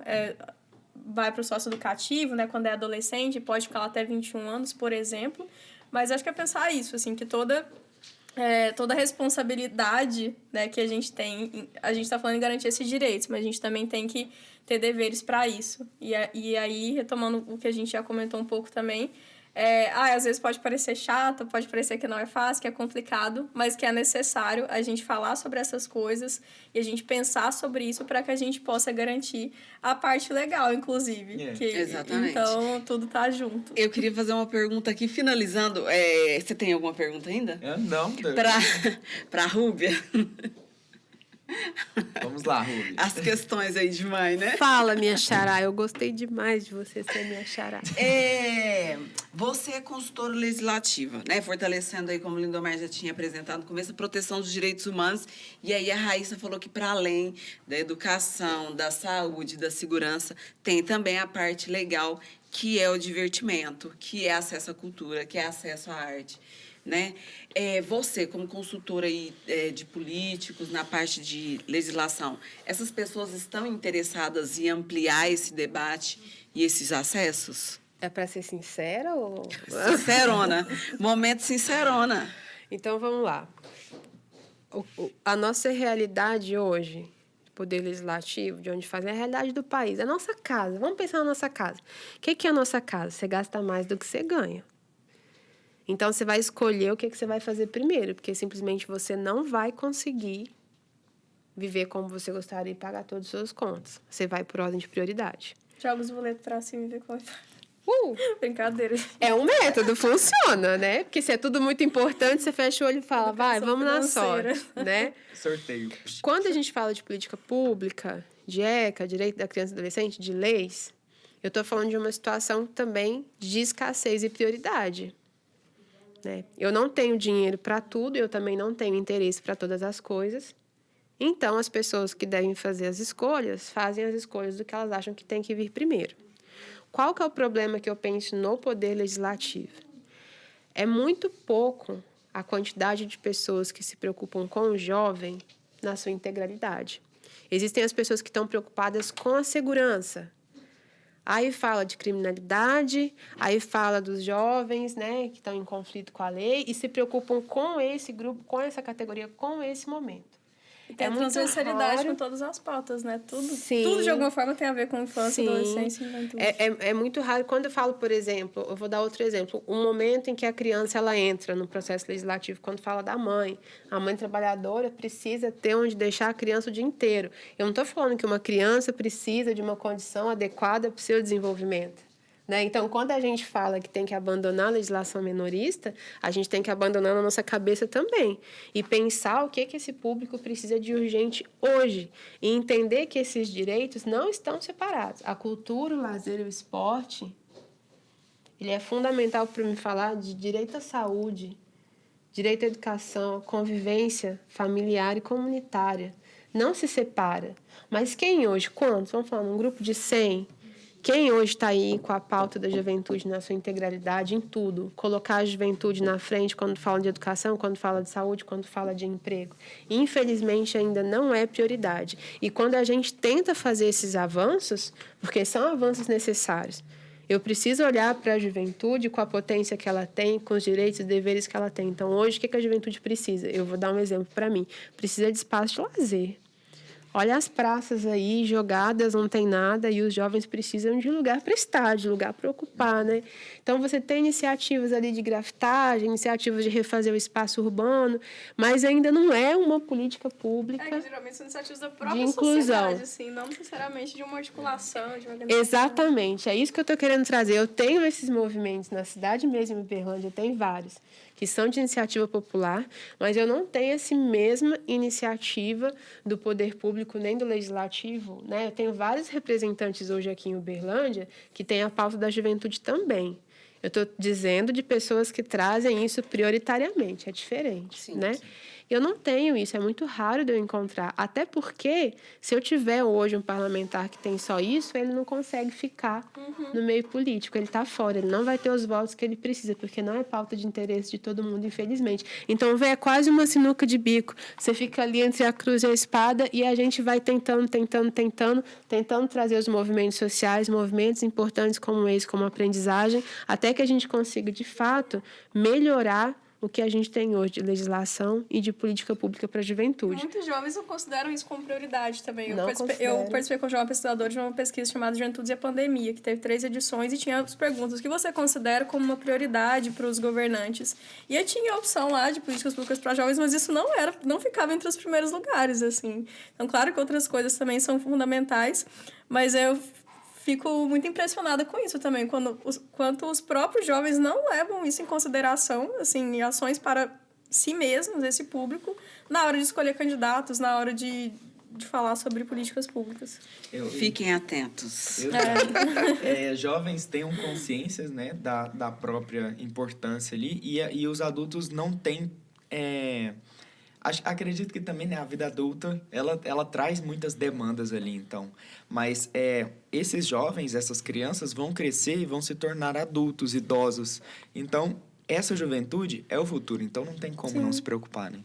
vai para o socioeducativo, né? Quando é adolescente, pode ficar lá até 21 anos, por exemplo. Mas acho que é pensar isso, assim, que toda responsabilidade, né, que a gente tem... A gente está falando em garantir esses direitos, mas a gente também tem que ter deveres para isso. E aí, retomando o que a gente já comentou um pouco também, Às vezes pode parecer chato, pode parecer que não é fácil, que é complicado, mas que é necessário a gente falar sobre essas coisas e a gente pensar sobre isso para que a gente possa garantir a parte legal, inclusive. Exatamente. Então, tudo tá junto. Eu queria fazer uma pergunta aqui, finalizando. Você tem alguma pergunta ainda? Não. Para a Rúbia? Vamos lá, Rúbia. As questões aí de mãe, né? Fala, minha xará. Eu gostei demais de você ser minha xará. Você é consultora legislativa, né? Fortalecendo aí, como o Lindomar já tinha apresentado no começo, a proteção dos direitos humanos. E aí a Raíssa falou que, para além da educação, da saúde, da segurança, tem também a parte legal, que é o divertimento, que é acesso à cultura, que é acesso à arte. Né? Você, como consultora aí, de políticos na parte de legislação, essas pessoas estão interessadas em ampliar esse debate e esses acessos? É para ser sincera ou... Sincerona. Momento sincerona. Então, vamos lá. A nossa realidade hoje, Poder Legislativo, de onde faz, é a realidade do país. A nossa casa. Vamos pensar na nossa casa. O que é a nossa casa? Você gasta mais do que você ganha. Então, você vai escolher o que você vai fazer primeiro, porque simplesmente você não vai conseguir viver como você gostaria e pagar todas as suas contas. Você vai por ordem de prioridade. Joga os boletos pra cima e vê qual é. Brincadeira. É um método, funciona, né? Porque se é tudo muito importante, você fecha o olho e fala, vai, vamos na sorte, né? Sorteio. Quando a gente fala de política pública, de ECA, direito da criança e adolescente, de leis, eu estou falando de uma situação também de escassez e prioridade. Né? Eu não tenho dinheiro para tudo, eu também não tenho interesse para todas as coisas. Então, as pessoas que devem fazer as escolhas, fazem as escolhas do que elas acham que tem que vir primeiro. Qual que é o problema que eu penso no Poder Legislativo? É muito pouco a quantidade de pessoas que se preocupam com o jovem na sua integralidade. Existem as pessoas que estão preocupadas com a segurança. Aí fala de criminalidade, aí fala dos jovens, né, que estão em conflito com a lei e se preocupam com esse grupo, com essa categoria, com esse momento. E tem transversalidade com todas as pautas, né? Tudo de alguma forma tem a ver com infância, adolescência e juventude. É muito raro. Quando eu falo, por exemplo, eu vou dar outro exemplo, um momento em que a criança ela entra no processo legislativo, quando fala da mãe. A mãe trabalhadora precisa ter onde deixar a criança o dia inteiro. Eu não estou falando que uma criança precisa de uma condição adequada para o seu desenvolvimento. Né? Então, quando a gente fala que tem que abandonar a legislação minorista, a gente tem que abandonar na nossa cabeça também. E pensar o que esse público precisa de urgente hoje. E entender que esses direitos não estão separados. A cultura, o lazer e o esporte, ele é fundamental para me falar de direito à saúde, direito à educação, convivência familiar e comunitária. Não se separa. Mas quem hoje, quantos? Vamos falar num grupo de 100... Quem hoje está aí com a pauta da juventude na sua integralidade, em tudo, colocar a juventude na frente quando fala de educação, quando fala de saúde, quando fala de emprego, infelizmente ainda não é prioridade. E quando a gente tenta fazer esses avanços, porque são avanços necessários, eu preciso olhar para a juventude com a potência que ela tem, com os direitos e deveres que ela tem. Então, hoje, o que a juventude precisa? Eu vou dar um exemplo para mim. Precisa de espaço de lazer. Olha as praças aí, jogadas, não tem nada, e os jovens precisam de lugar para estar, de lugar para ocupar, né? Então, você tem iniciativas ali de grafitagem, iniciativas de refazer o espaço urbano, mas ainda não é uma política pública que geralmente são iniciativas da própria de inclusão. Sociedade, assim, não necessariamente de uma articulação, de uma organização. Exatamente, é isso que eu estou querendo trazer. Eu tenho esses movimentos na cidade mesmo, em Uberlândia, tem vários, que são de iniciativa popular, mas eu não tenho essa mesma iniciativa do poder público nem do legislativo, né? Eu tenho vários representantes hoje aqui em Uberlândia que têm a pauta da juventude também. Eu estou dizendo de pessoas que trazem isso prioritariamente, é diferente, sim, né? Sim. Eu não tenho isso, é muito raro de eu encontrar. Até porque, se eu tiver hoje um parlamentar que tem só isso, ele não consegue ficar no meio político. Ele está fora, ele não vai ter os votos que ele precisa, porque não é pauta de interesse de todo mundo, infelizmente. Então, é quase uma sinuca de bico. Você fica ali entre a cruz e a espada e a gente vai tentando trazer os movimentos sociais, movimentos importantes como esse, como aprendizagem, até que a gente consiga, de fato, melhorar o que a gente tem hoje de legislação e de política pública para a juventude. Muitos jovens não consideram isso como prioridade também. Não Eu participei como jovem pesquisador de uma pesquisa chamada Juventudes e a Pandemia, que teve 3 edições e tinha as perguntas: o que você considera como uma prioridade para os governantes? E eu tinha a opção lá de políticas públicas para jovens, mas isso não ficava entre os primeiros lugares, assim. Então, claro que outras coisas também são fundamentais, mas eu fico muito impressionada com isso também, quanto os próprios jovens não levam isso em consideração, assim, em ações para si mesmos, esse público, na hora de escolher candidatos, na hora de falar sobre políticas públicas. Fiquem atentos. Jovens tenham consciências, né, da própria importância ali, e os adultos não têm... Acredito que também, né, a vida adulta, ela traz muitas demandas ali, então. Mas esses jovens, essas crianças vão crescer e vão se tornar adultos, idosos. Então, essa juventude é o futuro, então não tem como não se preocupar, né?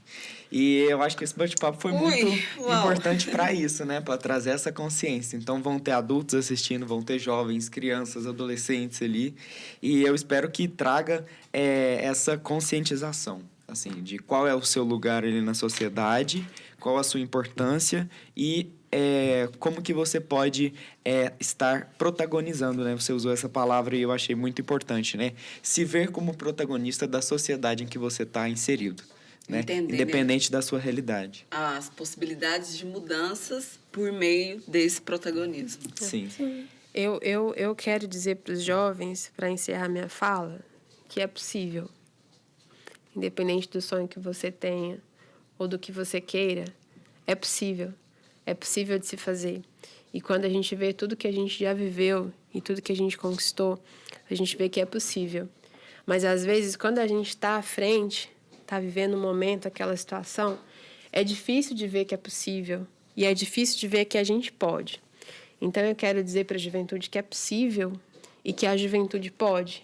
E eu acho que esse bate-papo foi muito importante para isso, né? Para trazer essa consciência. Então, vão ter adultos assistindo, vão ter jovens, crianças, adolescentes ali. E eu espero que traga essa conscientização, assim, de qual é o seu lugar ali na sociedade, qual a sua importância e como que você pode estar protagonizando, né? Você usou essa palavra e eu achei muito importante, né? Se ver como protagonista da sociedade em que você está inserido, né? Entender, independente da sua realidade. As possibilidades de mudanças por meio desse protagonismo. Sim. Eu quero dizer para os jovens, para encerrar minha fala, que é possível. Independente do sonho que você tenha ou do que você queira, é possível. É possível de se fazer. E quando a gente vê tudo que a gente já viveu e tudo que a gente conquistou, a gente vê que é possível. Mas, às vezes, quando a gente está à frente, está vivendo um momento, aquela situação, é difícil de ver que é possível. E é difícil de ver que a gente pode. Então, eu quero dizer para a juventude que é possível e que a juventude pode.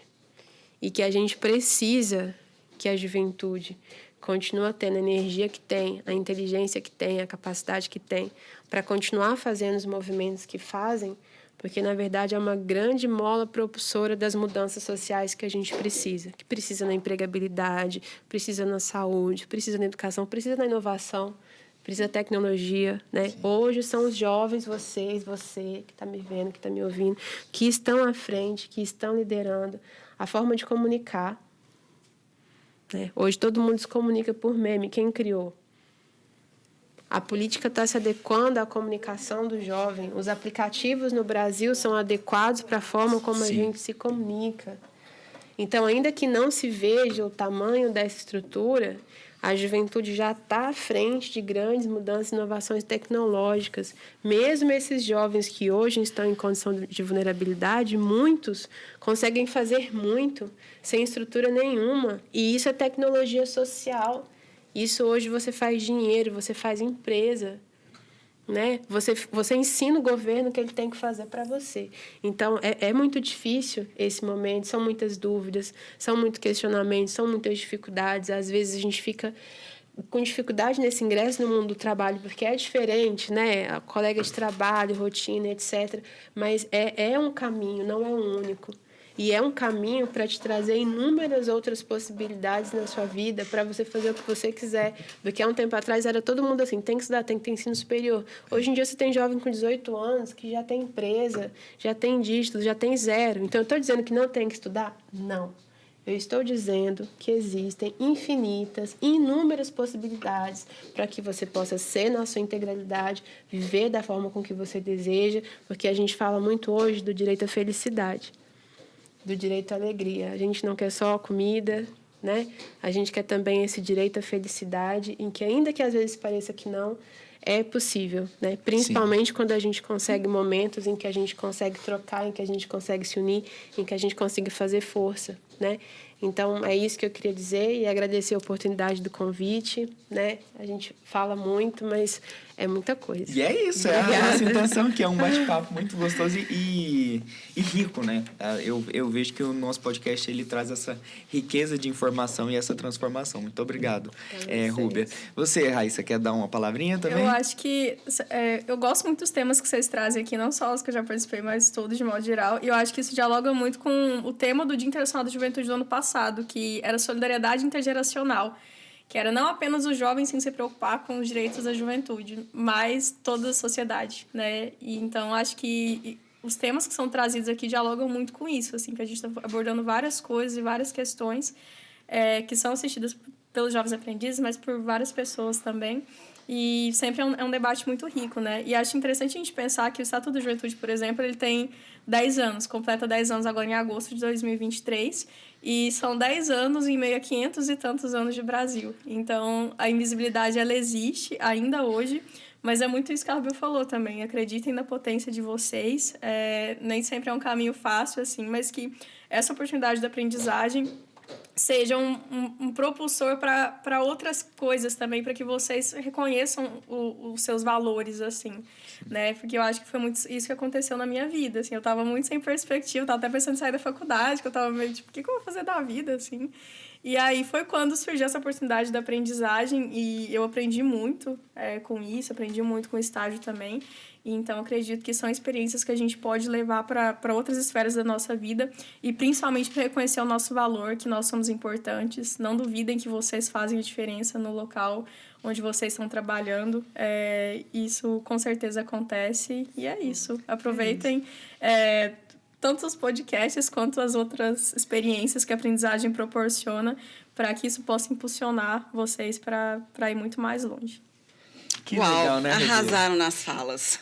E que a gente precisa que a juventude continua tendo a energia que tem, a inteligência que tem, a capacidade que tem, para continuar fazendo os movimentos que fazem, porque, na verdade, é uma grande mola propulsora das mudanças sociais que a gente precisa. Que precisa na empregabilidade, precisa na saúde, precisa na educação, precisa na inovação, precisa da tecnologia, né? Hoje são os jovens, você que está me vendo, que está me ouvindo, que estão à frente, que estão liderando a forma de comunicar. Hoje todo mundo se comunica por meme. Quem criou? A política está se adequando à comunicação do jovem. Os aplicativos no Brasil são adequados para a forma como a gente se comunica. Então, ainda que não se veja o tamanho dessa estrutura, a juventude já está à frente de grandes mudanças e inovações tecnológicas. Mesmo esses jovens que hoje estão em condição de vulnerabilidade, muitos conseguem fazer muito sem estrutura nenhuma. E isso é tecnologia social. Isso hoje você faz dinheiro, você faz empresa, né? Você ensina o governo o que ele tem que fazer para você. Então, é muito difícil esse momento, são muitas dúvidas, são muitos questionamentos, são muitas dificuldades. Às vezes a gente fica com dificuldade nesse ingresso no mundo do trabalho, porque é diferente, né? A colega de trabalho, rotina, etc. Mas é um caminho, não é um único. E é um caminho para te trazer inúmeras outras possibilidades na sua vida, para você fazer o que você quiser. Porque há um tempo atrás era todo mundo assim, tem que estudar, tem que ter ensino superior. Hoje em dia você tem jovem com 18 anos que já tem empresa, já tem dígitos, já tem 0. Então, eu estou dizendo que não tem que estudar? Não. Eu estou dizendo que existem inúmeras possibilidades para que você possa ser na sua integralidade, viver da forma com que você deseja, porque a gente fala muito hoje do direito à felicidade, do direito à alegria. A gente não quer só comida, né? A gente quer também esse direito à felicidade, em que, ainda que às vezes pareça que não, é possível, né? Principalmente quando a gente consegue momentos em que a gente consegue trocar, em que a gente consegue se unir, em que a gente consegue fazer força, né? Então, é isso que eu queria dizer e agradecer a oportunidade do convite, né? A gente fala muito, mas é muita coisa. E é isso, é a nossa intenção, que é um bate-papo muito gostoso e rico, né? Eu vejo que o nosso podcast, ele traz essa riqueza de informação e essa transformação. Muito obrigado, Rúbia. Você, Raíssa, quer dar uma palavrinha também? Eu acho que... eu gosto muito dos temas que vocês trazem aqui, não só os que eu já participei, mas todos de modo geral. E eu acho que isso dialoga muito com o tema do Dia Internacional da Juventude, juventude do ano passado, que era solidariedade intergeracional, que era não apenas os jovens sem se preocupar com os direitos da juventude, mas toda a sociedade, né? E então acho que os temas que são trazidos aqui dialogam muito com isso, assim, que a gente está abordando várias coisas e várias questões que são assistidas pelos jovens aprendizes, mas por várias pessoas também. E sempre é um debate muito rico, né? E acho interessante a gente pensar que o Estatuto da Juventude, por exemplo, ele tem 10 anos, completa 10 anos agora em agosto de 2023, e são 10 anos em meio a 500 e tantos anos de Brasil. Então, a invisibilidade, ela existe ainda hoje, mas é muito isso que a Arbil falou também. Acreditem na potência de vocês. Nem sempre é um caminho fácil, assim, mas que essa oportunidade de aprendizagem seja um propulsor para outras coisas também, para que vocês reconheçam os seus valores, assim, né? Porque eu acho que foi muito isso que aconteceu na minha vida, assim. Eu estava muito sem perspectiva, estava até pensando em sair da faculdade, que eu estava meio tipo, o que eu vou fazer da vida, assim? E aí foi quando surgiu essa oportunidade da aprendizagem e eu aprendi muito com isso, aprendi muito com o estágio também. E então, acredito que são experiências que a gente pode levar para outras esferas da nossa vida e principalmente para reconhecer o nosso valor, que nós somos importantes. Não duvidem que vocês fazem a diferença no local onde vocês estão trabalhando. Isso com certeza acontece e é isso. Aproveitem tanto os podcasts quanto as outras experiências que a aprendizagem proporciona para que isso possa impulsionar vocês para ir muito mais longe. Que Uau, legal, né, Regina? arrasaram nas falas.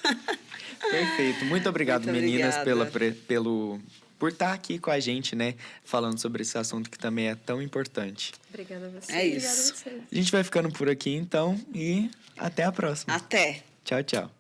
Perfeito. Muito obrigado, Muito meninas, obrigada. por estar aqui com a gente, né? Falando sobre esse assunto que também é tão importante. Obrigada a você. É isso. Obrigada a você. A gente vai ficando por aqui, então, e até a próxima. Até. Tchau, tchau.